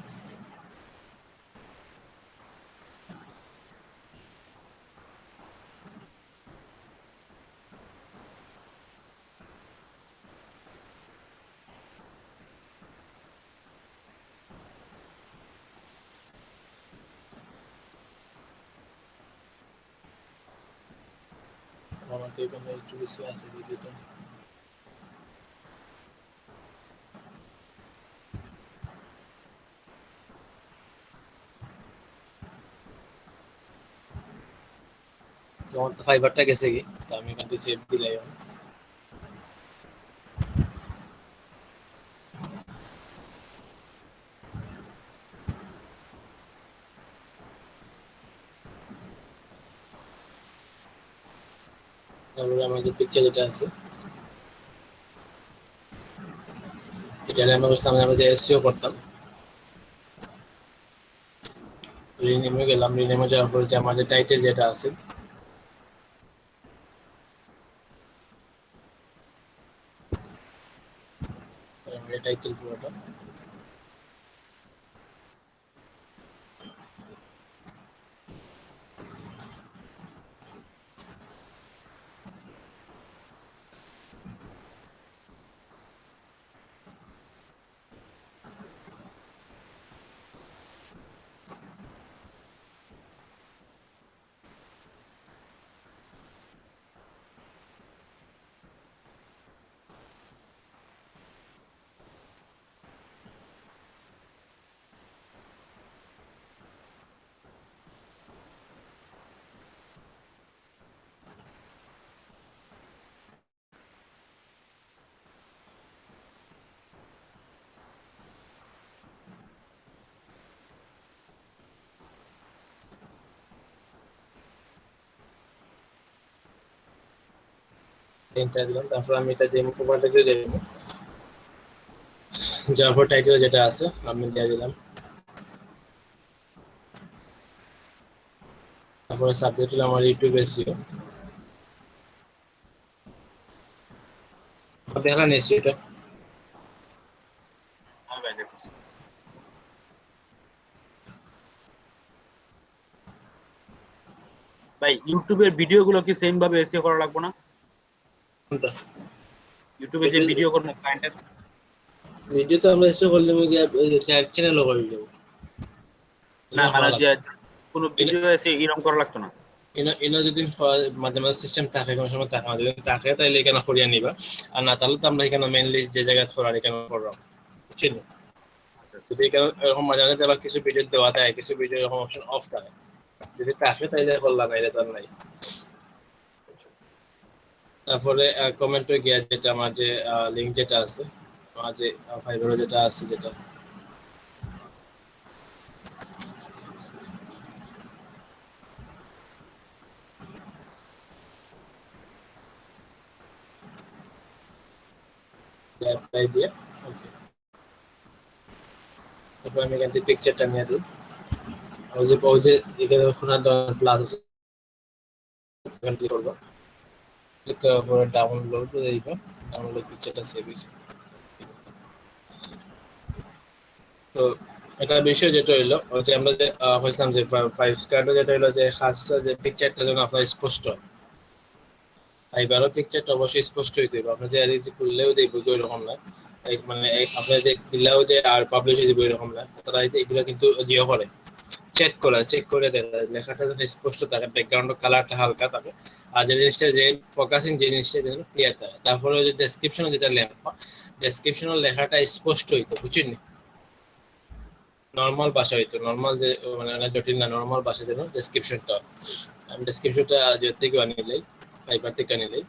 Speaker 1: আমাদের এখানে একটু বেশি আছে ভিডিওটা আমার তো ফাইবারটা গেছে কি তো আমি এখান থেকে সেভ দিলাই তারপরে আমাদের পিকচার যেটা আছে এটা আমরা যে এসইও করতাম, রিনেমে গেলাম, রিনেমে যাওয়ার পরে যে আমাদের টাইটেল যেটা আছে টাইটেল পুরোটা এন্টার দিলাম। তারপর আমি এটা যে প্রোফাইলটাতে যাবো, যাওয়ার পর টাইটেল যেটা আছে আমি দিয়ে দিলাম। তারপরে সাবজেক্ট হলো আমার ইউটিউব এসইও, দেখলাম এসইওটা
Speaker 4: হ্যাঁ ভাই দেখতেছি। ভাই ইউটিউবের ভিডিওগুলো কি সেম ভাবে এসিও করা লাগবে না?
Speaker 1: কোনটা
Speaker 4: ইউটিউবে যে ভিডিও করবো ক্লায়েন্টের,
Speaker 1: ভিডিও তো আমরা এসে করলে চ্যানেল করে দেবো
Speaker 4: না মানে যে কোনো ভিডিও এসে এরকম করা লাগতো না?
Speaker 1: এনা যদি মাঝে মাঝে সিস্টেম থাকে, কোনো সময় থাকে না, যদি থাকে তাহলে এখানে করিয়া নিবা, আর না তাহলে তো আমরা এখানে মেইনলি যে জায়গায় করার এখানে করলাম, বুঝছেন? যদি এখানে এরকম মাঝে মাঝে দেওয়া কিছু ভিডিও দেওয়া থাকে, কিছু ভিডিও এরকম অপশন অফ থাকে, যদি থাকে তাহলে করলাম, না তার নাই। তারপরে কমেন্টে গিয়া যেটা আমার যে লিঙ্ক যেটা আছে, আমার যে ফাইবারে যেটা আছে, যেটা অ্যাপ্লাই দিয়ে ওকে। তারপর আমি এখান থেকে পিকচারটা নিয়ে দিই, ওই যে এখানে শোনার প্লাস আছে, এখানে ক্লিক করবো, ক্লিক করার পরে ডাউনলোড দিবা, ডাউনলোড পিকচারটা সেভ হয়েছে। তো এটা বিষয় যেটা হইলো, ওই যে আমরা যে হয়েছিলাম যে 5 স্টারটা যেটা হইলো যে খাসটা যে পিকচারটা যেন আপনার স্পষ্ট হয়, এইবারও পিকচারটা অবশ্যই স্পষ্ট হইতে হবে। আপনার যে এডিট করলেও যে বই এরকম না, মানে আপনার যে দিলেও যে আর পাবলিশ হয়ে যাবে এরকম না, তারা এগুলো কিন্তু দিও করে চেক করে দেখা লেখাটা যেন স্পষ্ট থাকে, ব্যাকগ্রাউন্ডের কালারটা হালকা থাকে, আর যে জিনিসটা যে ফোকাসিং যে জিনিসটা যেন ক্লিয়ার থাকে। তারপরে যে ডেসক্রিপশনে যেটা লেখা, ডেসক্রিপশনের লেখাটা স্পষ্ট হইতো, বুঝছেন? নর্মাল ভাষা হইতো, নর্মাল যে মানে জটিল না, নর্মাল ভাষা যেন ডেসক্রিপশনটা। আমি ডেসক্রিপশনটা যে থেকে আনিলাই, ফাইবার থেকে আনিলাই।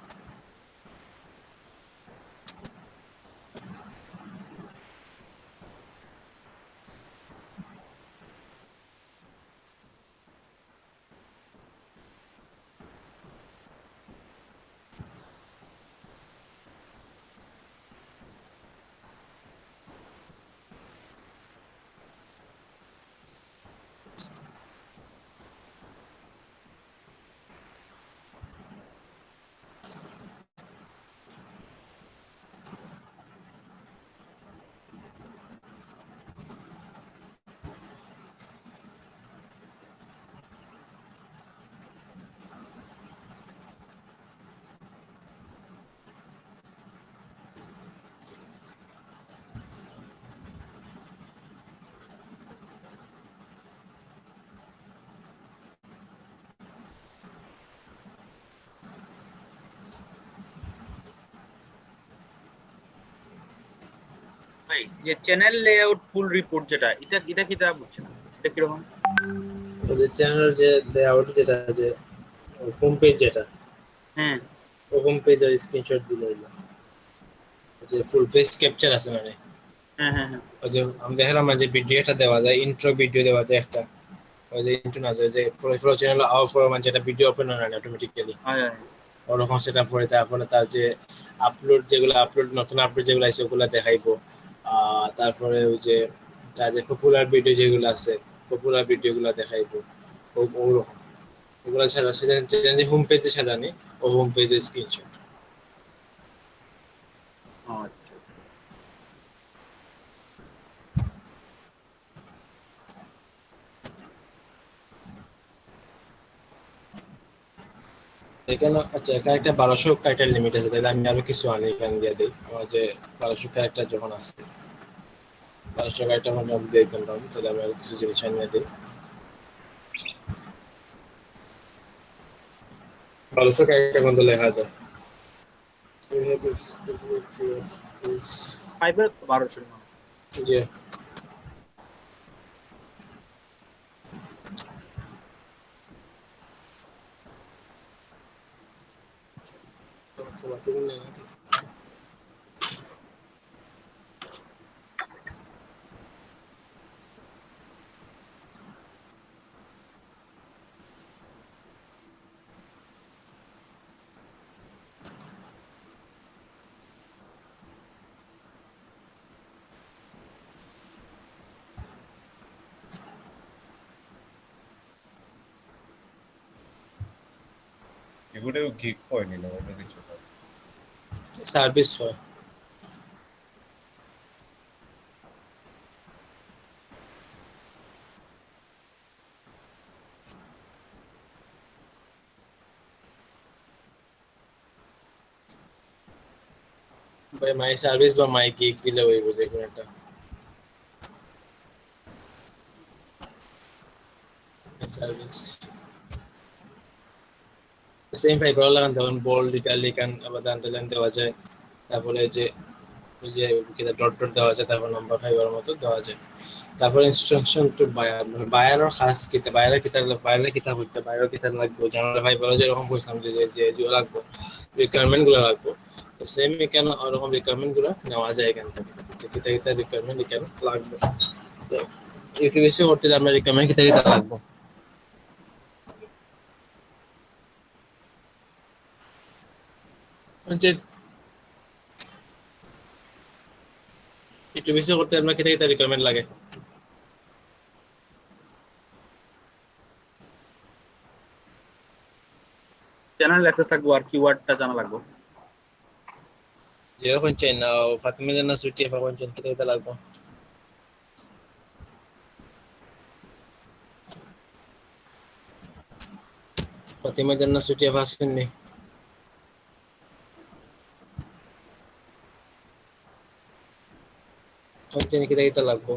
Speaker 4: ভাই যে চ্যানেল লেআউট ফুল রিপোর্ট যেটা, এটা কি তা বুঝছেন? এটা কি রকম?
Speaker 1: যে চ্যানেলের যে লেআউট যেটা, যে হোম পেজ যেটা,
Speaker 4: হ্যাঁ
Speaker 1: ও হোম পেজের স্ক্রিনশট দিলে হইলো, যে ফুল পেজ ক্যাপচার আছে মানে,
Speaker 4: হ্যাঁ হ্যাঁ হ্যাঁ
Speaker 1: ওই যে আমি দেখলাম যে ভিডিওটা দেওয়া যায়, ইন্ট্রো ভিডিও দেওয়া যায় একটা, ওই যে ইন্ট্রো না যে পুরো চ্যানেল অফ মানে যেটা ভিডিও ওপেন হয় না অটোমেটিক্যালি,
Speaker 4: হ্যাঁ হ্যাঁ
Speaker 1: ওরকম সেট আপ করে তারপরে তার যে আপলোড নতুন আপলোড যেগুলো আছে ওগুলো দেখাইবো। তারপরে ওই যে তার যে পপুলার ভিডিও যেগুলো আছে পপুলার ভিডিওগুলো দেখাইবো ওরকম ওগুলো সাজা যে হোম পেজে সাজানি ও হোম পেজের স্ক্রিনশট।
Speaker 4: আচ্ছা
Speaker 1: এখানে আচ্ছা এখানে একটা 1200 ক্যারেক্টার লিমিট আছে, তাহলে আমি আরো কিছু আনি এখানে দিয়ে দিই। আমার যে 1200 ক্যারেক্টার যখন আছে 1200 ক্যারেক্টার মানে আমি দিয়ে দিতাম, তাহলে আমি আরো কিছু জিনিস আনিয়ে দিই। 1200 ক্যারেক্টার মধ্যে লেখা যায়
Speaker 4: ফাইবার 1200
Speaker 1: যে
Speaker 5: এগুলো গিগ হয়নি না অন্য কিছু হয়।
Speaker 1: সার্ভিস হয়। ভাই মাই সার্ভিস বা মাই গিগ দিলে হইব যে কোনো একটা সার্ভিস। সেম ফাইবার লাগান তখন বোল্ড ইটালিকান আবার আন্ডারলাইন দেওয়া যায়, তারপরে যে ওই যে ডট ডট দেওয়া যায়, তারপর নাম্বার ফাইবার মতো দেওয়া যায়। তারপর ইনস্ট্রাকশন টু বায়ার, বায়ারের খাস কিতা বায়ারের কিতাব হইতে বায়ারের কিতাব লাগবে জানালা ফাইবার যেরকম কইছিলাম যে যে যে লাগবে রিকোয়ারমেন্ট গুলো লাগবে। তো সেম এখানে ওরকম রিকোয়ারমেন্ট গুলো নেওয়া যায় এখান থেকে যে কিতা কিতা রিকোয়ারমেন্ট এখানে লাগবে। তো ইউটিউবে করতে আমরা রিকোয়ারমেন্ট কিতা কিতা লাগবে যে ইউটিউবে করতে আমরা কিতা কিতা রিকোয়ারমেন্ট লাগে।
Speaker 4: চ্যানেল অ্যাক্সেস লাগবে আর কিওয়ার্ডটা জানা লাগবে।
Speaker 1: যেরকম চাই না ফাতিমা জান্নাত সুইটি এখন কিতা কিতা লাগবে। ফাতিমা জান্নাত সুইটি ফাস কিননি কোন কিতা কিতা লাগবে।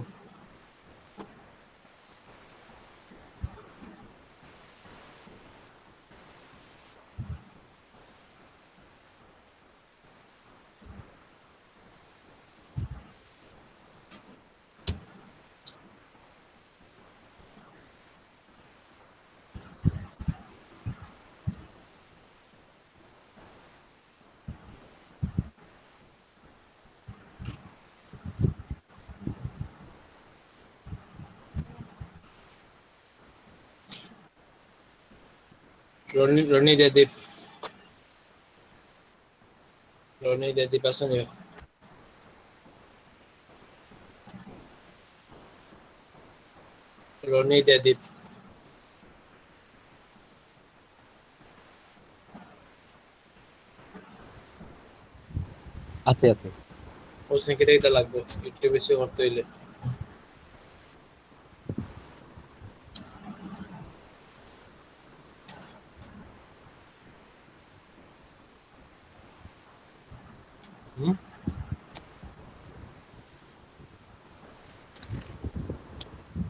Speaker 1: রনি দেদীপ আছে নি? রনি দেদীপ
Speaker 6: আছে আছে।
Speaker 1: ওর সঙ্গে কিতা কিতা লাগবে ইউটিউব বেশি করতে হইলে।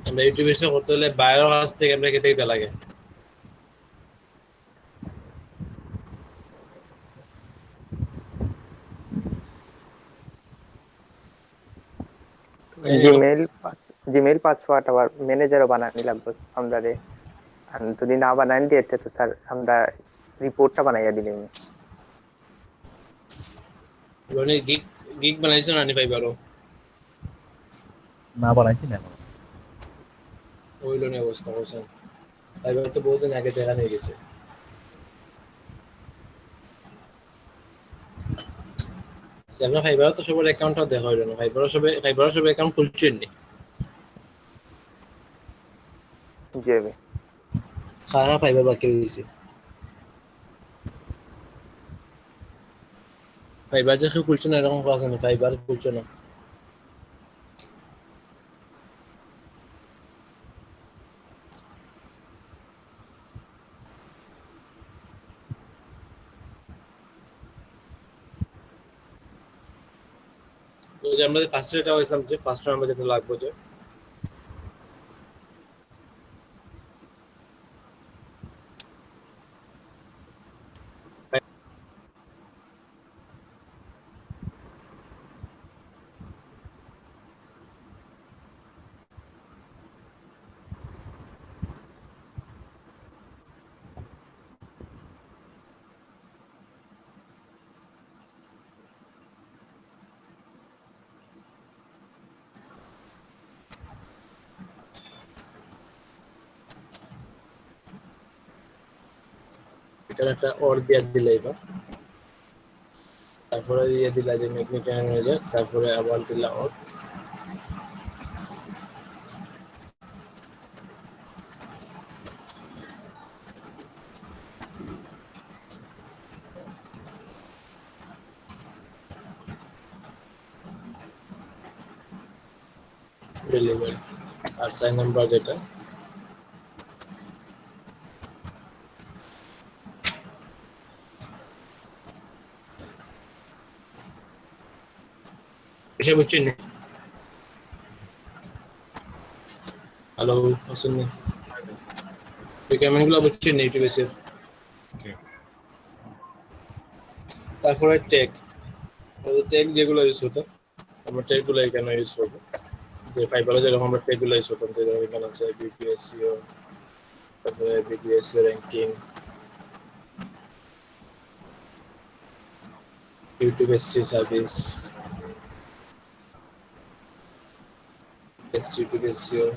Speaker 1: আমরা ইউটিউব বেশি করতে হলে বাইরের কাছ থেকে আমরা কিতা কিতা লাগে।
Speaker 2: জিমেইল পাসওয়ার্ড আবার ম্যানেজারও বানানি লাগবে আমরা রে। আর যদি না বানান দিয়ে তো স্যার আমরা রিপোর্টটা বানাইয়া দিলাম।
Speaker 1: রনি গিগ বানাইছো না নি পাইবারো?
Speaker 6: না বানাইছি না এখন।
Speaker 1: ওইলো নি অবস্থা বলছেন পাইবার তো বহুদিন আগে দেখা নিয়ে গেছে। যে আপনার ফাইবারও তো সবার অ্যাকাউন্টটাও দেখা হইল না, ফাইবারও সবাই অ্যাকাউন্ট খুলছেন নি?
Speaker 2: জি ভাই।
Speaker 1: কারা ফাইবার বাকি রয়েছে? ফাইবার যে কেউ খুলছে না এরকম কথা আছে না, ফাইবার খুলছে না। তো যে আমরা ফার্স্ট এটা হইছিলাম যে ফার্স্ট আমরা যেতে লাগবো যে এখানে একটা অর দিয়ে দিলাই বা তারপরে দিয়ে দিলা যে ম্যাগনেট ম্যানেজার, তারপরে আবার দিলা অর। ডেলিভারি আর 4 নাম্বার যেটা এসে বুঝছেন না? হ্যালো আসেন না, এই ক্যামেরাগুলো বুঝছেন না ইউটিউবে সে।
Speaker 5: Okay.
Speaker 1: তারপরে ট্যাগ, ওই ট্যাগ যেগুলো ইউজ হতো আমরা ট্যাগগুলো এখানে ইউজ করবো। যে ফাইবারে যেরকম আমরা ট্যাগগুলো ইউজ করতাম, তো এখানে আছে বিপিএসইও, তারপরে BPSEO ranking, YouTube SC service, YouTube SCO,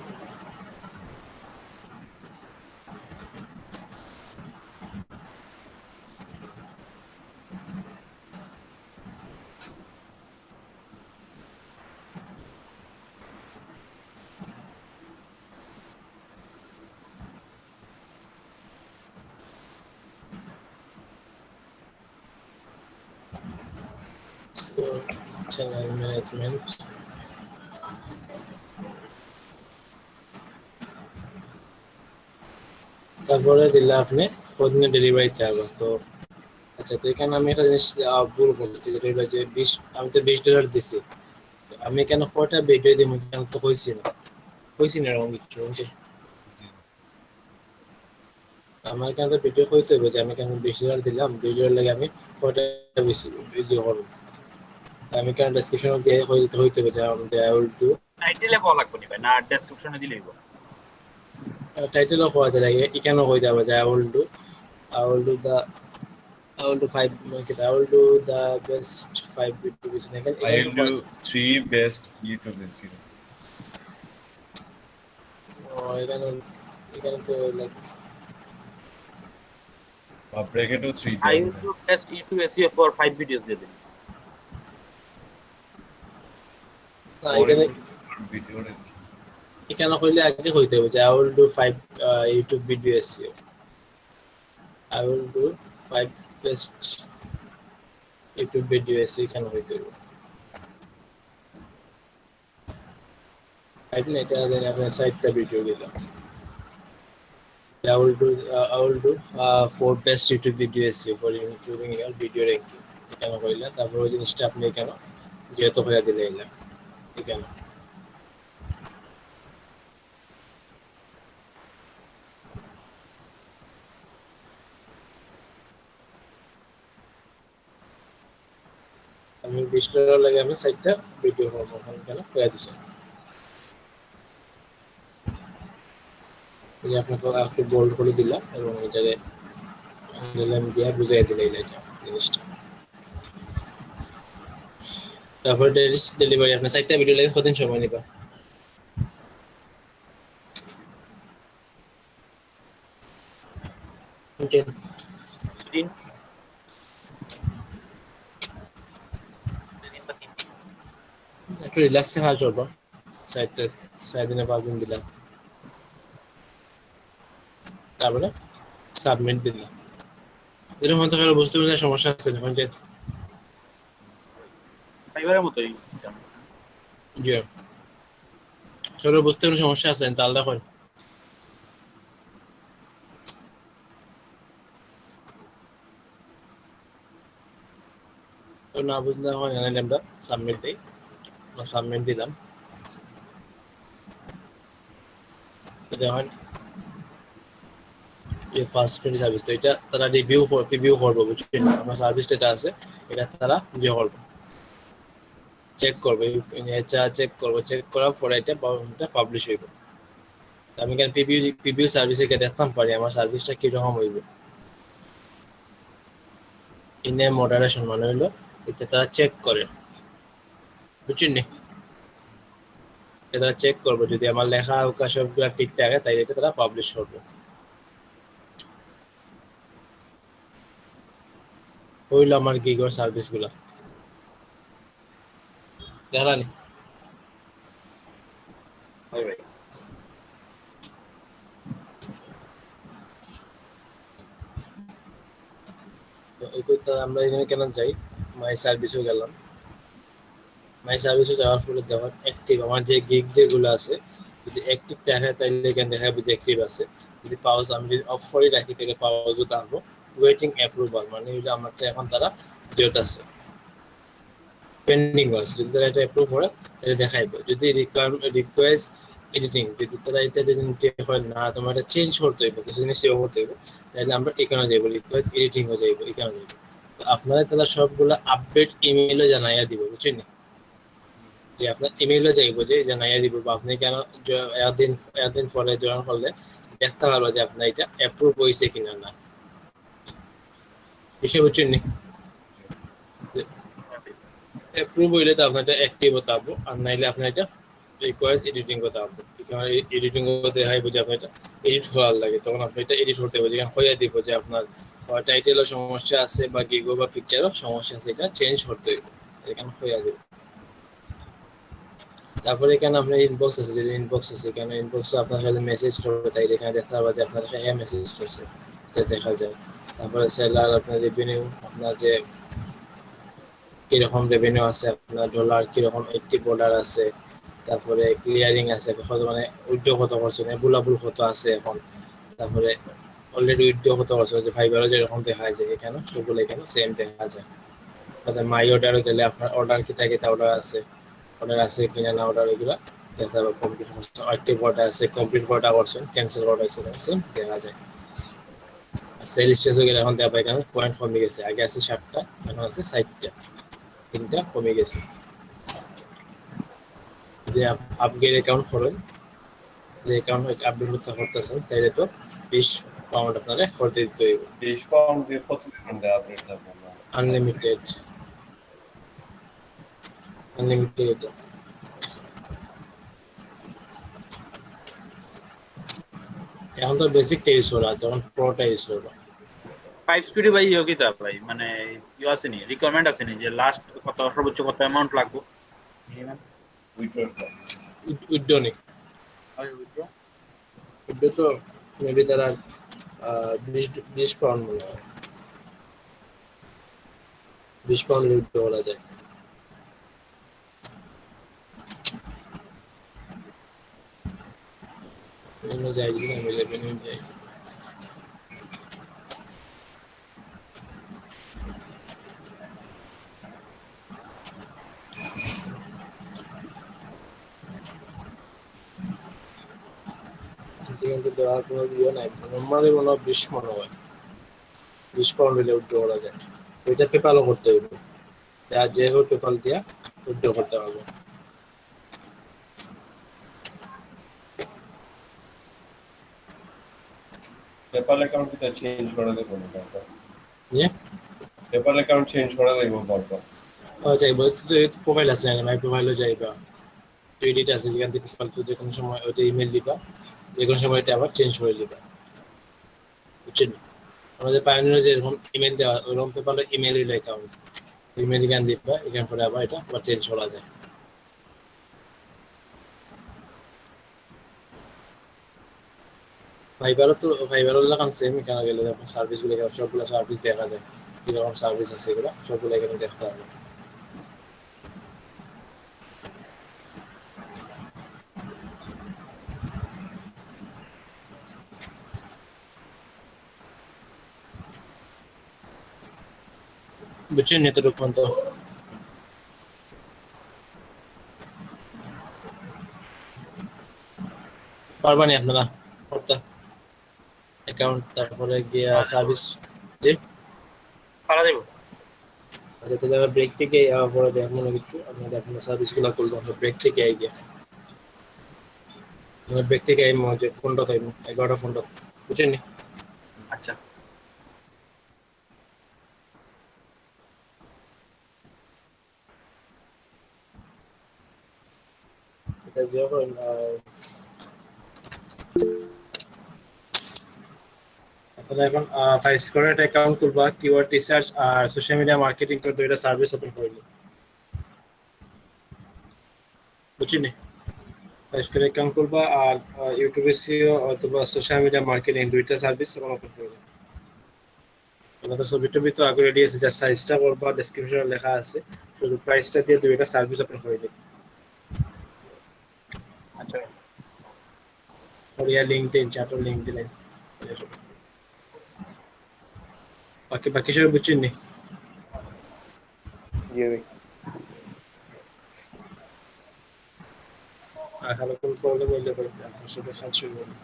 Speaker 1: channel management, তারপরে দিলে আপনি কতদিনে ডেলিভারি চাইবো। তো আচ্ছা, তো এখানে আমি একটা জিনিস ভুল করছি, যেটা হলো যে 20, আমি তো $20 দিছি, তো আমি কেন কয়টা ভিডিও দিব কেন তো কইছি না এরকম কিছু বুঝছেন? আমার এখানে তো ভিডিও কইতে হবে যে আমি কেন $20 দিলাম, $20 লাগে আমি কয়টা বেশি ভিডিও করবো। আমি কেন ডেসক্রিপশন দিয়ে হইতে হবে যে আই উইল ডু,
Speaker 4: টাইটেলে বলা লাগবে নি ভাই, না ডেসক্রিপশনে দিলেই হবে?
Speaker 1: টাইটেলও হওয়া যায়, এখানেও হয়ে যাবে যে I will do the I will do five, I will do the best 5 videos.
Speaker 5: I'll do 3 best YouTube SEO.
Speaker 1: এখানে তো like
Speaker 5: Break it to 3
Speaker 4: I will do best YouTube SEO for 5 videos দিয়ে দিন।
Speaker 5: video.
Speaker 1: এখানে হইলে আগে হইতে হবে যে I will do 5 YouTube video SEO. I will do 5 best YouTube video SEO এখানে হইতে হবে। I think এটা দেন আপনার সাইটটা ভিডিও দিলাম। I will do 4 best YouTube video SEO for improving your video ranking. এখানে হইলা, তারপর ওই জিনিসটা আপনি এখানে যেহেতু হয়ে দিলে এখানে আমি $20 লাগে আমি সাইটটা ভিডিও করবো, ওখানে করে দিচ্ছি। এই আপনাকে একটু বোল্ড করে দিলাম এবং এটাকে দিলাম দিয়ে বুঝাই দিলে এটা জিনিসটা। তারপর ডেলিভারি আপনার সাইটটা ভিডিও লাগে কতদিন সময় নিবা?
Speaker 4: দিন
Speaker 1: একটু রিল্যাক্সে কাজ করবো, সাইডটা 4 দিনে 5 দিন দিলাম, তারপরে সাবমিট দিলাম। এরকম হতে পারে বুঝতে পারলে সমস্যা আছে যখন যে
Speaker 4: ফাইবারের মতোই।
Speaker 1: জি সবাই বুঝতে কোনো সমস্যা আছে তাহলে দেখুন। তো না বুঝলে হয় এখানে আমরা সাবমিট দিই, সাবমিট দিলাম। দেখুন এই ফার্স্ট ফ্রি সার্ভিস, তো এটা তারা রিভিউ করবে, বুঝছেন? আমার সার্ভিস যেটা আছে এটা তারা ইয়ে করবে, চেক করবে, চেক করবে, চেক করার পরে এটা পাবলিশ হইবে। আমি কেন প্রিভিউ সার্ভিসে কে দেখতাম পারি আমার সার্ভিসটা কিরকম হইবে। ইনে মডারেশন মানে হইলো এটা তারা চেক করে, বুঝছেন নি? এটা চেক করবে, যদি আমার লেখা ওকা সবগুলা ঠিক থাকে তাই এটা তারা পাবলিশ করবে। হইলো আমার গিগর সার্ভিস গুলা দেখানি।
Speaker 4: হয় ভাই।
Speaker 1: তো আমরা এখানে কেন যাই, মাই সার্ভিসও গেলাম, মাই সার্ভিসে যাওয়ার ফলে দেখুন অ্যাক্টিভ আমার যে গিগ যেগুলো আছে যদি অ্যাক্টিভ দেখায় তাহলে এখানে দেখাবে যে অ্যাক্টিভ আছে। যদি পাউজ আমি যদি অফ করে রাখি তাহলে পাউজও থাকবো। ওয়েটিং অ্যাপ্রুভাল মানে হইলো আমারটা এখন তারা জেট আছে, পেন্ডিং আছে। যদি তারা এটা অ্যাপ্রুভ করে তাহলে দেখাইবে। যদি রিকোয়েস্ট এডিটিং, যদি তারা এটা যদি হয় না তোমার এটা চেঞ্জ করতে হইব, কিছু জিনিস সেভ করতে হইব, তাহলে আমরা এখানে যাইব, রিকোয়েস্ট এডিটিং হয়ে যাইব, এখানে যাইব। তো আপনারা তারা সবগুলো আপডেট ইমেইলে জানাইয়া দিব, বুঝছেন? যে আপনার ইমেইলে যাইবো যে জানাইয়া দিব, বা আপনি কেন একদিন পরে জয়েন করলে দেখতে পারবো যে আপনার এটা অ্যাপ্রুভ হয়েছে কিনা না, বিষয় বুঝছেন নি? অ্যাপ্রুভ হইলে তো আপনার এটা অ্যাক্টিভ হতে হবে, আর নাইলে আপনার এটা রিকোয়েস্ট এডিটিং করতে হবে। এডিটিং করতে হয় যে আপনার এটা এডিট করার লাগে, তখন আপনি এটা এডিট করতে হবে, যেখানে হইয়া দিব যে আপনার টাইটেলও সমস্যা আছে বা গিগো বা পিকচারও সমস্যা আছে, এটা চেঞ্জ করতে হবে, এখানে হইয়া দিব। তারপরে এখানে আপনার ইনবক্স আছে, যদি ইনবক্স আছে এখানে ইনবক্সে আপনার সাথে মেসেজ করবে, তাই এখানে দেখতে পারবে যে আপনার কাছে মেসেজ করছে, এটা দেখা যায়। তারপরে সেলার আপনার রেভিনিউ, আপনার যে কিরকম রেভিনিউ আছে, আপনার ডলার কিরকম অ্যাক্টিভ অর্ডার আছে, তারপরে ক্লিয়ারিং আছে কত, মানে উইথড্র কত করছেন, বুলাবুল কত আছে এখন, তারপরে অলরেডি উইথড্র কত করছে, যে ফাইবারও যেরকম দেখা যায় এখানে সবগুলো এখানে সেম দেখা যায়। তারপরে মাই অর্ডারও গেলে আপনার অর্ডার কিতা কিতা অর্ডার আছে কিনা না, অর্ডার এগুলো দেখা যাবে। কমপ্লিট করছেন, অ্যাক্টিভ অর্ডার আছে, কমপ্লিট অর্ডার করছেন, ক্যান্সেল অর্ডার আছে, দেখা যায়। সেল স্টেজে গেলে এখন দেখা এখানে পয়েন্ট কমে গেছে, আগে আছে 7টা এখন আছে 60টা, 3টা কমে গেছে। যদি আপগ্রেড অ্যাকাউন্ট করেন, যে অ্যাকাউন্ট আপডেট করতেছেন তাইলে তো 20 পাউন্ড আপনারা করতে দিতে হইব।
Speaker 5: 20 pound দিয়ে কতদিন দেয় আপডেট থাকবে না?
Speaker 1: আনলিমিটেড এখন তো বেসিকটা ইউজ করা, যখন প্রোটা ইউজ করবো।
Speaker 4: 5 স্পিডে ভাই কিতা ভাই, মানে আসেনি রিকোয়ারমেন্ট আসেনি যে লাস্ট কত সর্বোচ্চ কত অ্যামাউন্ট লাগবে মিনিমাম
Speaker 5: উইথড্র
Speaker 1: উইথড্র নেই, উইথড্র তো মেবি তারা 20 পাউন্ড মনে হয়, 20 পাউন্ড উইথড্র করা যায়। যাই না মিলে যাই। কিন্তু দেওয়ার কোনো ইয়ে নাই, নর্মালি মনে হয় 20 মনে হয়, 20 পাউন্ড হলে উইথড্র করা যায়। ওইটা পেপালও করতে হবে, যা যে হোক পেপাল দিয়া উইথড্র করতে হবে।
Speaker 5: পেপাল অ্যাকাউন্ট কি চেঞ্জ করে দেবো না বারবার?
Speaker 1: নিয়ে
Speaker 5: পেপাল অ্যাকাউন্ট চেঞ্জ করে দেবো বারবার?
Speaker 1: যাইব, প্রোফাইল আছে মাই প্রোফাইলও যাইবা, এডিট আছে, যেখান থেকে পেপাল যে কোনো সময় ওইটা ইমেল দিবা, যে কোনো সময় এটা আবার চেঞ্জ করে দিবা, বুঝছেন? আমাদের পায়োনিয়ারে যেরকম ইমেল দেওয়া ওরকম পেপালের ইমেল অ্যাকাউন্ট, ইমেল এখান দিবা, এখান পরে আবার এটা আবার চেঞ্জ করা যায়। ফাইবারও লাগান সেম, এখানে গেলে যখন সার্ভিসগুলো সবগুলো সার্ভিস দেখা যায়, কিরকম সার্ভিস আছে এগুলো সবগুলো এখানে দেখতে হবে। বুঝছেন এতটুকু পর্যন্ত? পারবানি আপনারা করতে অ্যাকাউন্ট, তারপরে গিয়া সার্ভিস। জি,
Speaker 4: পারা দেব।
Speaker 1: আচ্ছা তাহলে আমরা ব্রেক থেকে পরে দেখবো না কিছু, আপনাদের আপনার সার্ভিসগুলো করবো আমরা ব্রেক থেকে আই গিয়া। আমরা ব্রেক থেকে আই মধ্যে ফোনটা খাইবো 11টা ফোনটা, বুঝছেন নি?
Speaker 4: আচ্ছা
Speaker 1: এটা যখন আপনারা এখন 5 স্কোয়ার একটা অ্যাকাউন্ট খুলবা, কিওয়ার্ড রিসার্চ আর সোশ্যাল মিডিয়া মার্কেটিং করে দুইটা সার্ভিস ওপেন করে নিন, বুঝছেন নি? 5 স্কোয়ার অ্যাকাউন্ট খুলবা আর ইউটিউবে সিও অথবা সোশ্যাল মিডিয়া মার্কেটিং দুইটা সার্ভিস ওপেন করে নিন। আমরা তো ছবি টবি তো আগে রেডি আছে, যা সাইজটা করবা ডেসক্রিপশনে লেখা আছে, শুধু প্রাইসটা দিয়ে দুইটা সার্ভিস ওপেন করে দিন।
Speaker 4: আচ্ছা
Speaker 1: ওরিয়া লিঙ্ক দিন, চ্যাটের লিঙ্ক দিলেন, বাকি বাকি সব বুঝছেন নি?
Speaker 2: জি ভাই।
Speaker 1: আর খালি কোন প্রবলেম হইলে পরে আপনার সাথে কাজ শুরু করবো।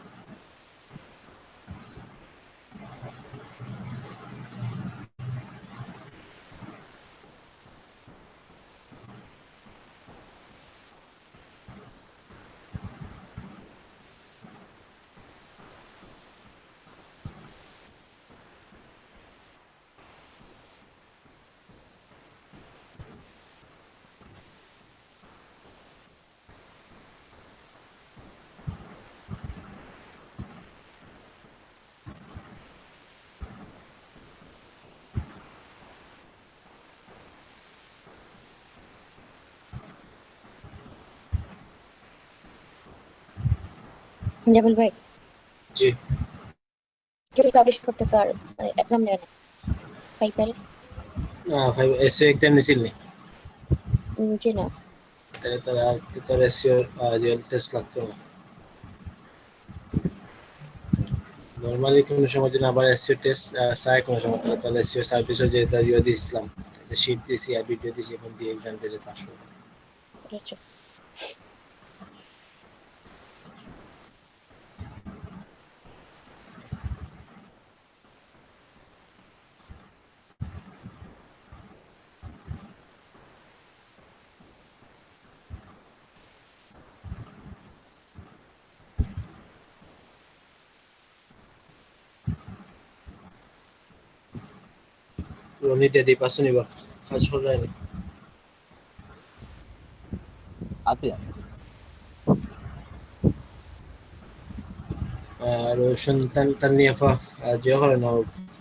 Speaker 3: জামিল ভাই,
Speaker 1: জি,
Speaker 3: যদি পাবলিশ করতে তো আর মানে এক্সাম নেয় না ফাইবারে?
Speaker 1: ফাইভ এসে এক্সাম নিছিল নি?
Speaker 3: জি না।
Speaker 1: তাহলে তার এসিও যে টেস্ট লাগতো না নরমালি, কোনো সময় যদি আবার এসিও টেস্ট চাই কোনো সময়, তাহলে এসিও সার্ভিসও যে দিয়েছিলাম, শিট দিছি আর ভিডিও দিছি, এখন দিয়ে এক্সাম দিলে পাস করবো।
Speaker 3: আচ্ছা
Speaker 1: রনি দিয়ে দিই পাঁচশো নিবা, কাজ করে যায়নি।
Speaker 6: আছে
Speaker 1: আর সন্তান তার নিয়ে যে হয় না,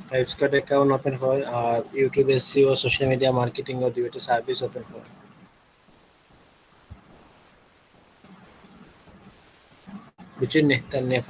Speaker 1: 5 স্কোয়ার অ্যাকাউন্ট ওপেন হয় আর YouTube SEO social media marketing ও দুইটা সার্ভিস ওপেন হয়, বুঝছেন নি? তার নিয়ে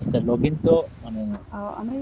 Speaker 6: আচ্ছা লগইন তো মানে
Speaker 7: আমি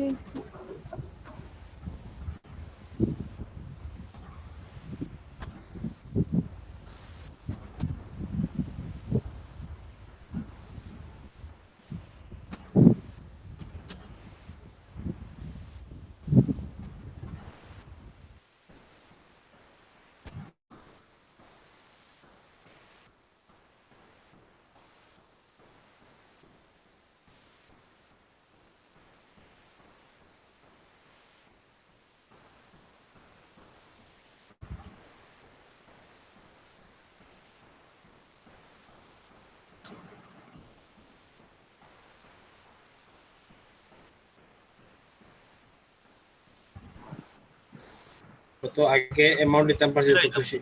Speaker 1: তো আগে অ্যামাউন্ট দিতাম পারছি তো খুশি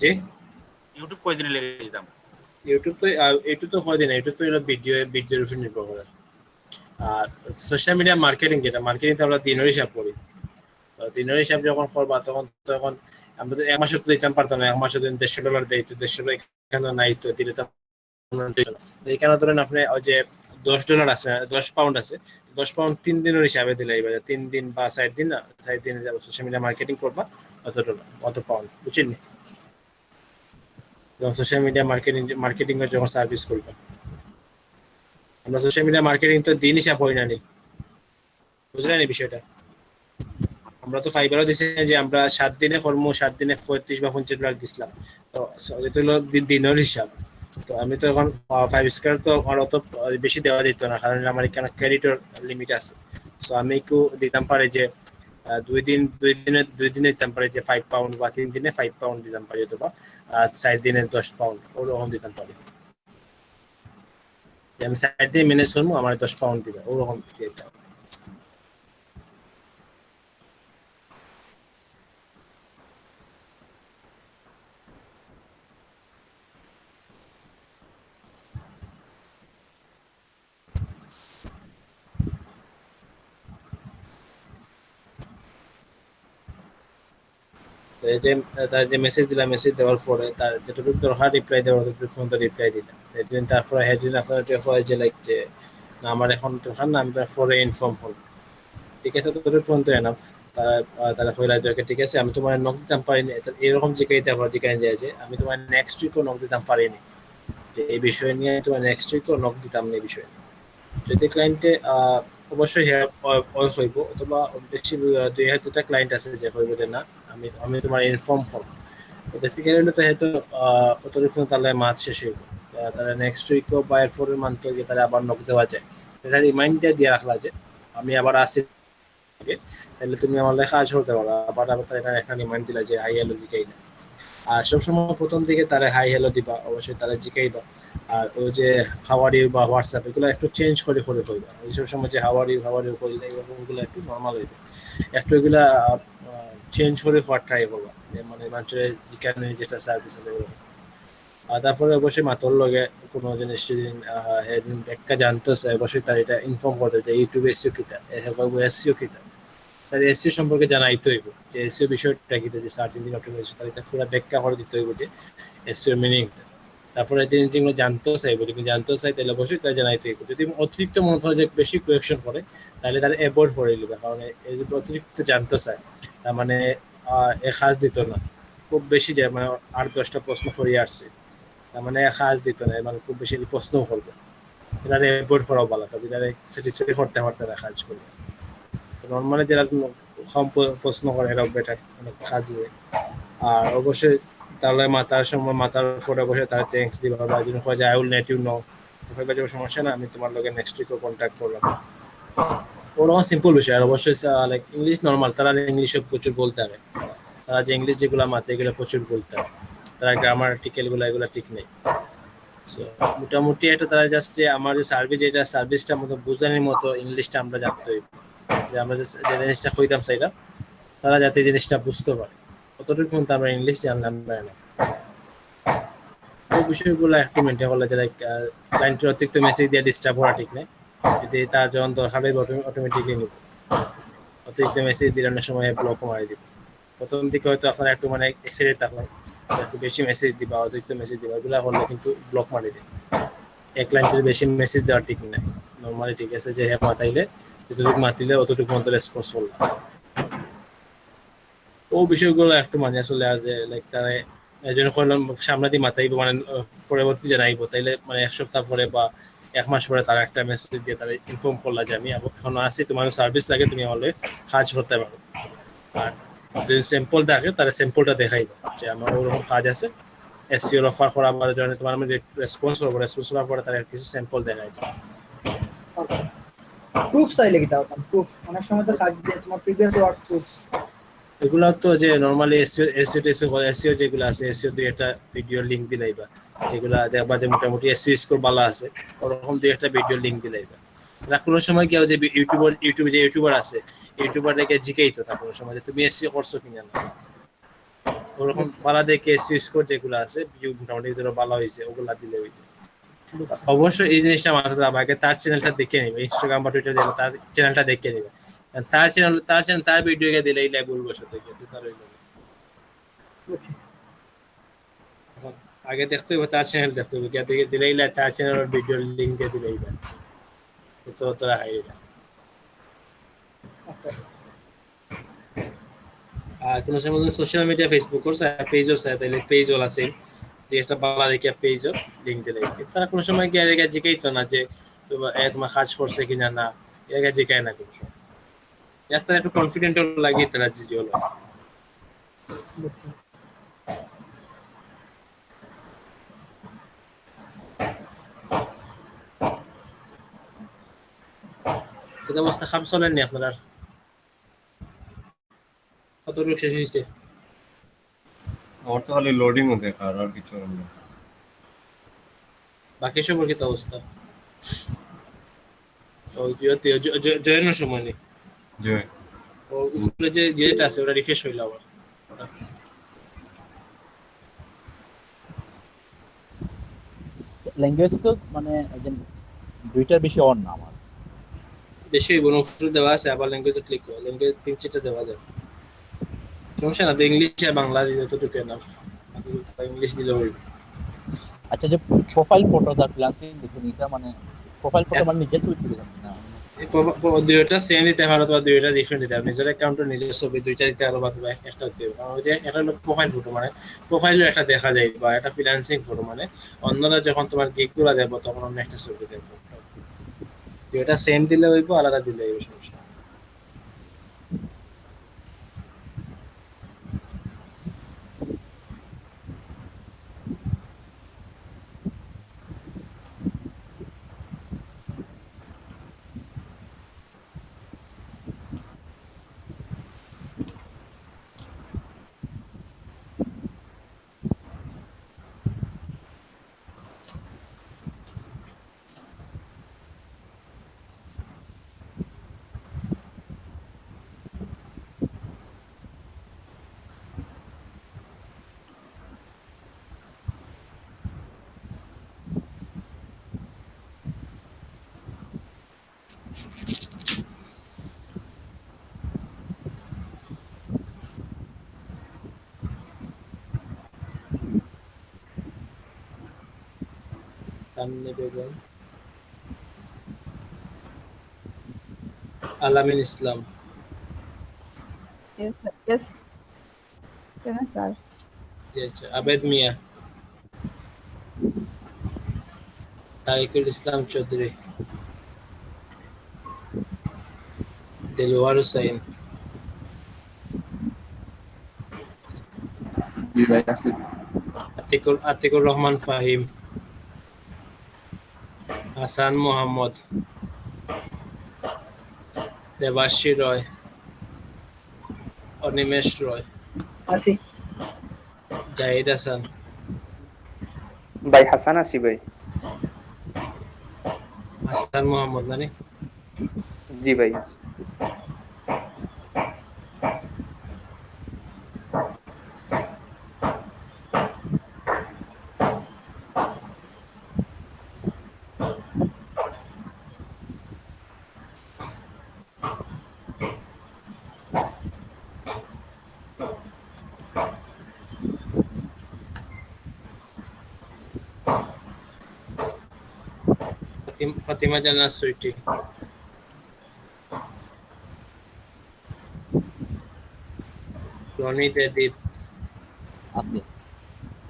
Speaker 1: জি
Speaker 4: ইউটিউব কয়দিন লেগে যেতাম
Speaker 1: ইউটিউব তো হয় না, ইউটিউব তো হলো ভিডিওর উপর নির্ভর করে। আর সোশ্যাল মিডিয়া মার্কেটিং যেটা মার্কেটিং আমরা দিনের হিসাব করি, দিনের হিসাব যখন করবা তখন আমরা তো এক মাসে তো দিতাম পারতাম না, এক মাসে দিন $150 দেয়, তো $150 এখানে নাই তো দিলে তো এখানে ধরেন আপনি ওই যে $10 আছে, $10 আছে, 10 পাউন্ড 3 দিনের হিসাবে দিলে এবার 3 দিন বা 4 দিন না 4 দিনে যাবো সোশ্যাল মিডিয়া মার্কেটিং করবা অত পাউন্ড বুঝছেন। যখন সোশ্যাল মিডিয়া মার্কেটিং এর যখন সার্ভিস করবা, আমরা সোশ্যাল মিডিয়া মার্কেটিং তো দিন হিসাব হয় না নি, বুঝলেন এই বিষয়টা। আমরা তো ফাইবারও দিছি যে আমরা 7 দিনে কর্ম 7 দিনে 35 বা $50 দিছিলাম, তো এটা হলো দিনের হিসাব। তো আমি তো এখন 5 স্টার তো আর অত বেশি দেওয়া যেত না, কারণ আমার এখানে ক্রেডিটর লিমিট আছে। সো আমি একটু দিতাম পারে যে 2 দিনে দিতাম পারে যে 5 পাউন্ড, বা 3 দিনে 5 পাউন্ড দিতাম পারি, অথবা 4 দিনে 10 পাউন্ড ওরকম দিতাম পারি। আমি 4 দিন ম্যানেজ করবো, আমার 10 পাউন্ড দিবে ওরকম দিতাম। এই যে তার যে মেসেজ দিলাম, মেসেজ দেওয়ার পরে তার যেটুকু দরকার রিপ্লাই দেওয়ার ততটুকু ফোন তো রিপ্লাই দিলাম। সেদিন তারপরে হেদিন আপনার হয় যে লাইক যে না আমার এখন দরকার না, আমি পরে ইনফর্ম হল, ঠিক আছে ততটুকু ফোন তো এনাফ। তারা কইলা যে ঠিক আছে আমি তোমার নক দিতাম পারিনি, এরকম জিজ্ঞাইতে আবার জিজ্ঞাসা যায় যে আমি তোমার নেক্সট উইকও নক দিতাম পারিনি, যে এই বিষয় নিয়ে তোমার নেক্সট উইকও নক দিতাম না এই বিষয়ে। যদি ক্লায়েন্টে অবশ্যই হইব, অথবা বেশি 2000টা ক্লায়েন্ট আছে যে হইব যে না আমি তোমার ইনফর্ম হব, তো বেসিক্যালি হলো তো হয়তো অতটুকু তাহলে মাস শেষ হইব, তাহলে নেক্সট উইকও বা এর পরের মান্থও গিয়ে তাহলে আবার নক দেওয়া যায়। এটা রিমাইন্ডার দিয়ে রাখলা যে আমি আবার আসি, তাহলে তুমি আমার লেখা কাজ করতে পারো, আবার তারা এখানে একটা রিমাইন্ড দিলা যে হাই হ্যালো জিকাই না। আর সবসময় প্রথম দিকে তারা হাই হ্যালো দিবা, অবশ্যই তারা জিকাইবা। আর ওই যে হাওয়ার ইউ বা হোয়াটসঅ্যাপ এগুলো একটু চেঞ্জ করে কইবা, ওই সব সময় যে হাওয়ার ইউ করলে এগুলো একটু নর্মাল হয়েছে, একটু এগুলা চেঞ্জ করে হওয়ার ট্রাই করবা, মানে মানুষের যেখানে যেটা সার্ভিস আছে ওগুলো। আর তারপরে অবশ্যই মাতর লগে কোনো জিনিস যদি ব্যাখ্যা জানতো অবশ্যই তার এটা ইনফর্ম করতে যে ইউটিউবে এসিও কিতা এসিও কিতা, তার এসিও সম্পর্কে জানাইতে হইব যে এসিও বিষয়টা কিতা, যে সার্চ ইঞ্জিন অপটিমাইজেশন তার এটা পুরো ব্যাখ্যা করে দিতে হইব যে এসিও মিনিংটা। তারপরে যে জিনিসগুলো জানতেও চাই তাহলে অবশ্যই তারা জানাইতে হইব। যদি অতিরিক্ত মনে হয় যে বেশি কোয়েকশন করে তাহলে তারা অ্যাভয়েড করে নেবে, কারণ এই যে অতিরিক্ত জানতে চায় তার মানে এ কাজ দিত না, খুব বেশি যায় মানে 8-10টা প্রশ্ন করিয়ে আসছে, তার মানে কাজ দিত না, মানে খুব বেশি প্রশ্নও করবে, এটা অ্যাভয়েড করাও ভালো, কাজ এটা স্যাটিসফাই করতে পারতে না কাজ করবে। নর্মালি যারা কম প্রশ্ন করে এরাও বেটার অনেক কাজ দেয়। আর অবশ্যই তাহলে মাথার ফোটা বসে তারা থ্যাঙ্কস দিবা, বা যদি হয় যে I will net you know, যে সমস্যা না আমি তোমার লগে নেক্সট উইকও কন্ট্যাক্ট করলাম, ওরকম সিম্পল বিষয়। আর অবশ্যই লাইক ইংলিশ নর্মাল, তারা ইংলিশও প্রচুর বলতে হবে, তারা যে ইংলিশ যেগুলো মাতে এগুলো প্রচুর বলতে হবে, তারা গ্রামাটিক্যাল গুলো এগুলো ঠিক নেই। মোটামুটি এটা তারা জাস্ট যে আমার যে সার্ভিস যেটা সার্ভিসটার মতো বোঝানোর মতো ইংলিশটা আমরা জানতে হইব, যে আমরা যে জিনিসটা কইতাম সেটা তারা যাতে জিনিসটা বুঝতে পারে, কতটুকু কিন্তু আমরা ইংলিশ জানলাম না। ওই বিষয়গুলো একটু মেনটেন করলে যে লাইক ক্লায়েন্টের অতিরিক্ত মেসেজ দিয়ে ডিস্টার্ব করা ঠিক নেই, যদি তার যখন দরকার হবে অটোমেটিকলি নিব, অতিরিক্ত মেসেজ দিলানোর সময় ব্লক মারি দিব। প্রথম দিকে হয়তো আপনারা একটু মানে এক্সাইটেড থাকবেন, একটু বেশি মেসেজ দিবা অতিরিক্ত মেসেজ দিবা, এগুলো করলে কিন্তু ব্লক মারি দিবে। এক ক্লায়েন্টের বেশি মেসেজ দেওয়া ঠিক নাই, নর্মালি ঠিক আছে যে হ্যাঁ মাতাইলে যতটুকু মাতিলে অতটুকু মতো রেসপন্স করলাম। ও বিষয়গুলো একটু মানে আসলে আর যে লাইক তারা এই জন্য করলাম সামনে দিয়ে মাথাইব, মানে পরবর্তী জানাইব, তাইলে মানে 1 সপ্তাহ পরে বা 1 মাস পরে তারা একটা মেসেজ দিয়ে তারা ইনফর্ম করলা যে আমি এখন আসি, তোমার সার্ভিস লাগে, তুমি আমাকে কাজ করতে পারো। আর যদি স্যাম্পল থাকে তারা স্যাম্পলটা দেখাইব যে আমার ওরকম কাজ আছে, এসইওর অফার করা আমাদের জন্য, তোমার আমি রেসপন্স করবো, রেসপন্স করার পরে তারা কিছু স্যাম্পল দেখাইব।
Speaker 7: প্রুফ চাইলে কি দাও প্রুফ, অনেক সময় তো কাজ দিয়ে তোমার প্রিভিয়াস ওয়ার্ক প্রুফ,
Speaker 1: এগুলো তো যে নর্মালি এসইও যেগুলো আছে, এসইও দিয়ে একটা ভিডিও লিঙ্ক দিলাইবা, যেগুলো দেখবা যে মোটামুটি এসইও স্কোর ভালো আছে, ওরকম দিয়ে একটা ভিডিও লিঙ্ক দিলাইবা। না কোনো সময় কি যে ইউটিউবে যে ইউটিউবার আছে, ইউটিউবারটাকে জিজ্ঞাইতো না কোনো সময় যে তুমি এসইও করছো কিনা না, ওরকম বালা দেখে সুইচ কোড যেগুলো আছে ভিউ মোটামুটি ধরো ভালো হয়েছে ওগুলা দিলে হইবে। অবশ্যই এই জিনিসটা মাথায় রাখবে, আগে তার চ্যানেলটা দেখে নিবে, ইনস্টাগ্রাম বা টুইটার দিলে তার চ্যানেলটা দেখে নিবে, তার ভিডিওকে দিলেই লাইভ বলবো সাথে তার হইলো না।
Speaker 7: বুঝছি।
Speaker 1: এখন আগে দেখতে হবে তার চ্যানেল দেখতে হবে, গিয়ে দেখে দিলেই লাইভ তার চ্যানেলের ভিডিওর লিঙ্ক দিয়ে দিলেই লাইভ তো তোরা হাই না। আর কোনো সময় সোশ্যাল মিডিয়া ফেসবুক করছে পেজও চাই তাহলে পেজও আছে, যে একটা বাংলা দেখে পেজও লিঙ্ক দিলে তারা কোনো সময় গিয়ে এর কাছে জিজ্ঞাসা না যে তোমার কাজ করছে কিনা না, এর কাছে জিজ্ঞাসা না কোনো সময়, জাস্ট তারা একটু কনফিডেন্ট লাগে তারা যে হলো।
Speaker 7: বুঝছি।
Speaker 1: এটা অবস্থা খাম চলেননি আপনারা কতটুকু শেষ হয়েছে?
Speaker 5: আমার তো খালি লোডিং ও দেখা আর কিছু না।
Speaker 1: বাকি সবার কি অবস্থা? ওই জয়েনের সময় নেই,
Speaker 5: যে
Speaker 1: ও উপরে যে যেটা আছে ওটা রিফ্রেশ হইলো আবার
Speaker 6: ল্যাঙ্গুয়েজ তো মানে একজন দুইটার বেশি অন না আমার।
Speaker 1: বেশি উপরে দেওয়া আছে, আবার ল্যাঙ্গুয়েজে ক্লিক করো, ল্যাঙ্গুয়েজ 3-4টা দেওয়া যায়, সমস্যা না তো, ইংলিশ আর বাংলা দিলে তো টুকে না, ইংলিশ দিলে হইবে।
Speaker 6: আচ্ছা, যে প্রোফাইল ফটো আর ফ্রিল্যান্সিং দেখুন, এটা মানে প্রোফাইল ফটো মানে নিজের ছবি তুলে যাচ্ছে না?
Speaker 1: দুইটা সেম দিতে পারো বা দুইটা ডিফারেন্ট দিতে পারো, নিজের অ্যাকাউন্টে নিজের ছবি দুইটা দিতে পারো বা একটা দিতে পারো, কারণ ওই যে একটা হলো প্রোফাইল ফটো, মানে প্রোফাইলের একটা দেখা যায়, বা একটা ফ্রিল্যান্সিং ফটো, মানে অন্যরা যখন তোমার গিগ গুলা দেবো তখন অন্য একটা ছবি দেবো, দুইটা সেম দিলে হইব, আলাদা দিলে হইব, সমস্যা। তাননে বেগম, আলামিন ইসলাম,
Speaker 3: Yes, sir. Yes. Yes, sir.
Speaker 1: আবেদ মিয়া, তারিকুল ইসলাম চৌধুরী, দিলওয়ার হুসাইন, আতিকুর রহমান ফাহিম, হাসান মোহাম্মদ, দেবাশী রয়, অনিমেষ রয়,
Speaker 7: আসি।
Speaker 1: জাহিদ হাসান,
Speaker 2: ভাই হাসান আছি ভাই।
Speaker 1: হাসান মোহাম্মদ, মানে
Speaker 2: জি ভাই।
Speaker 1: ফাতিমা জান্নাত সুইটি, রনিত এদিব,
Speaker 6: আছে।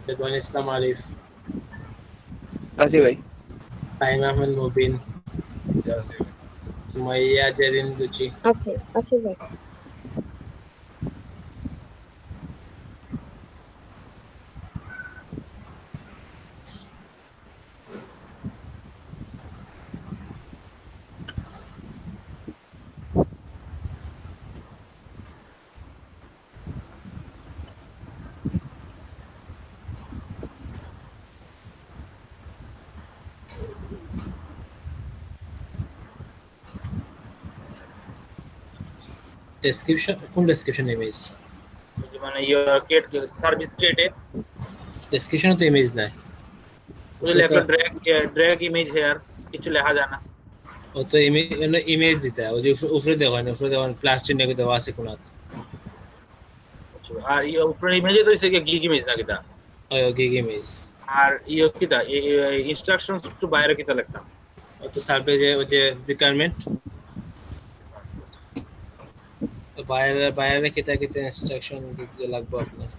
Speaker 1: রেদওয়ান ইসলাম আরিফ,
Speaker 2: আছি ভাই।
Speaker 1: ফাহিম আহমেদ মুবিন, সুমাইয়া জেরিন দুচি,
Speaker 3: আছে ভাই।
Speaker 1: ডেসক্রিপশন, কোন ডেসক্রিপশন ইমেজ?
Speaker 4: মানে ইয়োর কেট সার্ভিস কেটে
Speaker 1: ডেসক্রিপশনে তো ইমেজ নাই
Speaker 4: ওই লেখা ড্র্যাগ ইমেজ হেয়ার কিছু লেখা যায় না
Speaker 1: ও তো ইমেজ দিতে হয়, ওই যে উপরে দেওয়া হয় না, উপরে দেওয়া প্লাস চিহ্ন দেওয়া আছে কোনাত
Speaker 4: আর ইয়ে উপরে ইমেজে তো হইছে গিগ ইমেজ না কিতা
Speaker 1: ওই গিগ ইমেজ।
Speaker 4: আর ইয়ে কিতা ইনস্ট্রাকশনস একটু বাইরে কিতা লিখতাম
Speaker 1: ও তো সার্ভে যে ওই যে রিকোয়ারমেন্ট বাইরে বাইরে কিতা কিতা ইনস্ট্রাকশন দিতে লাগবে আপনার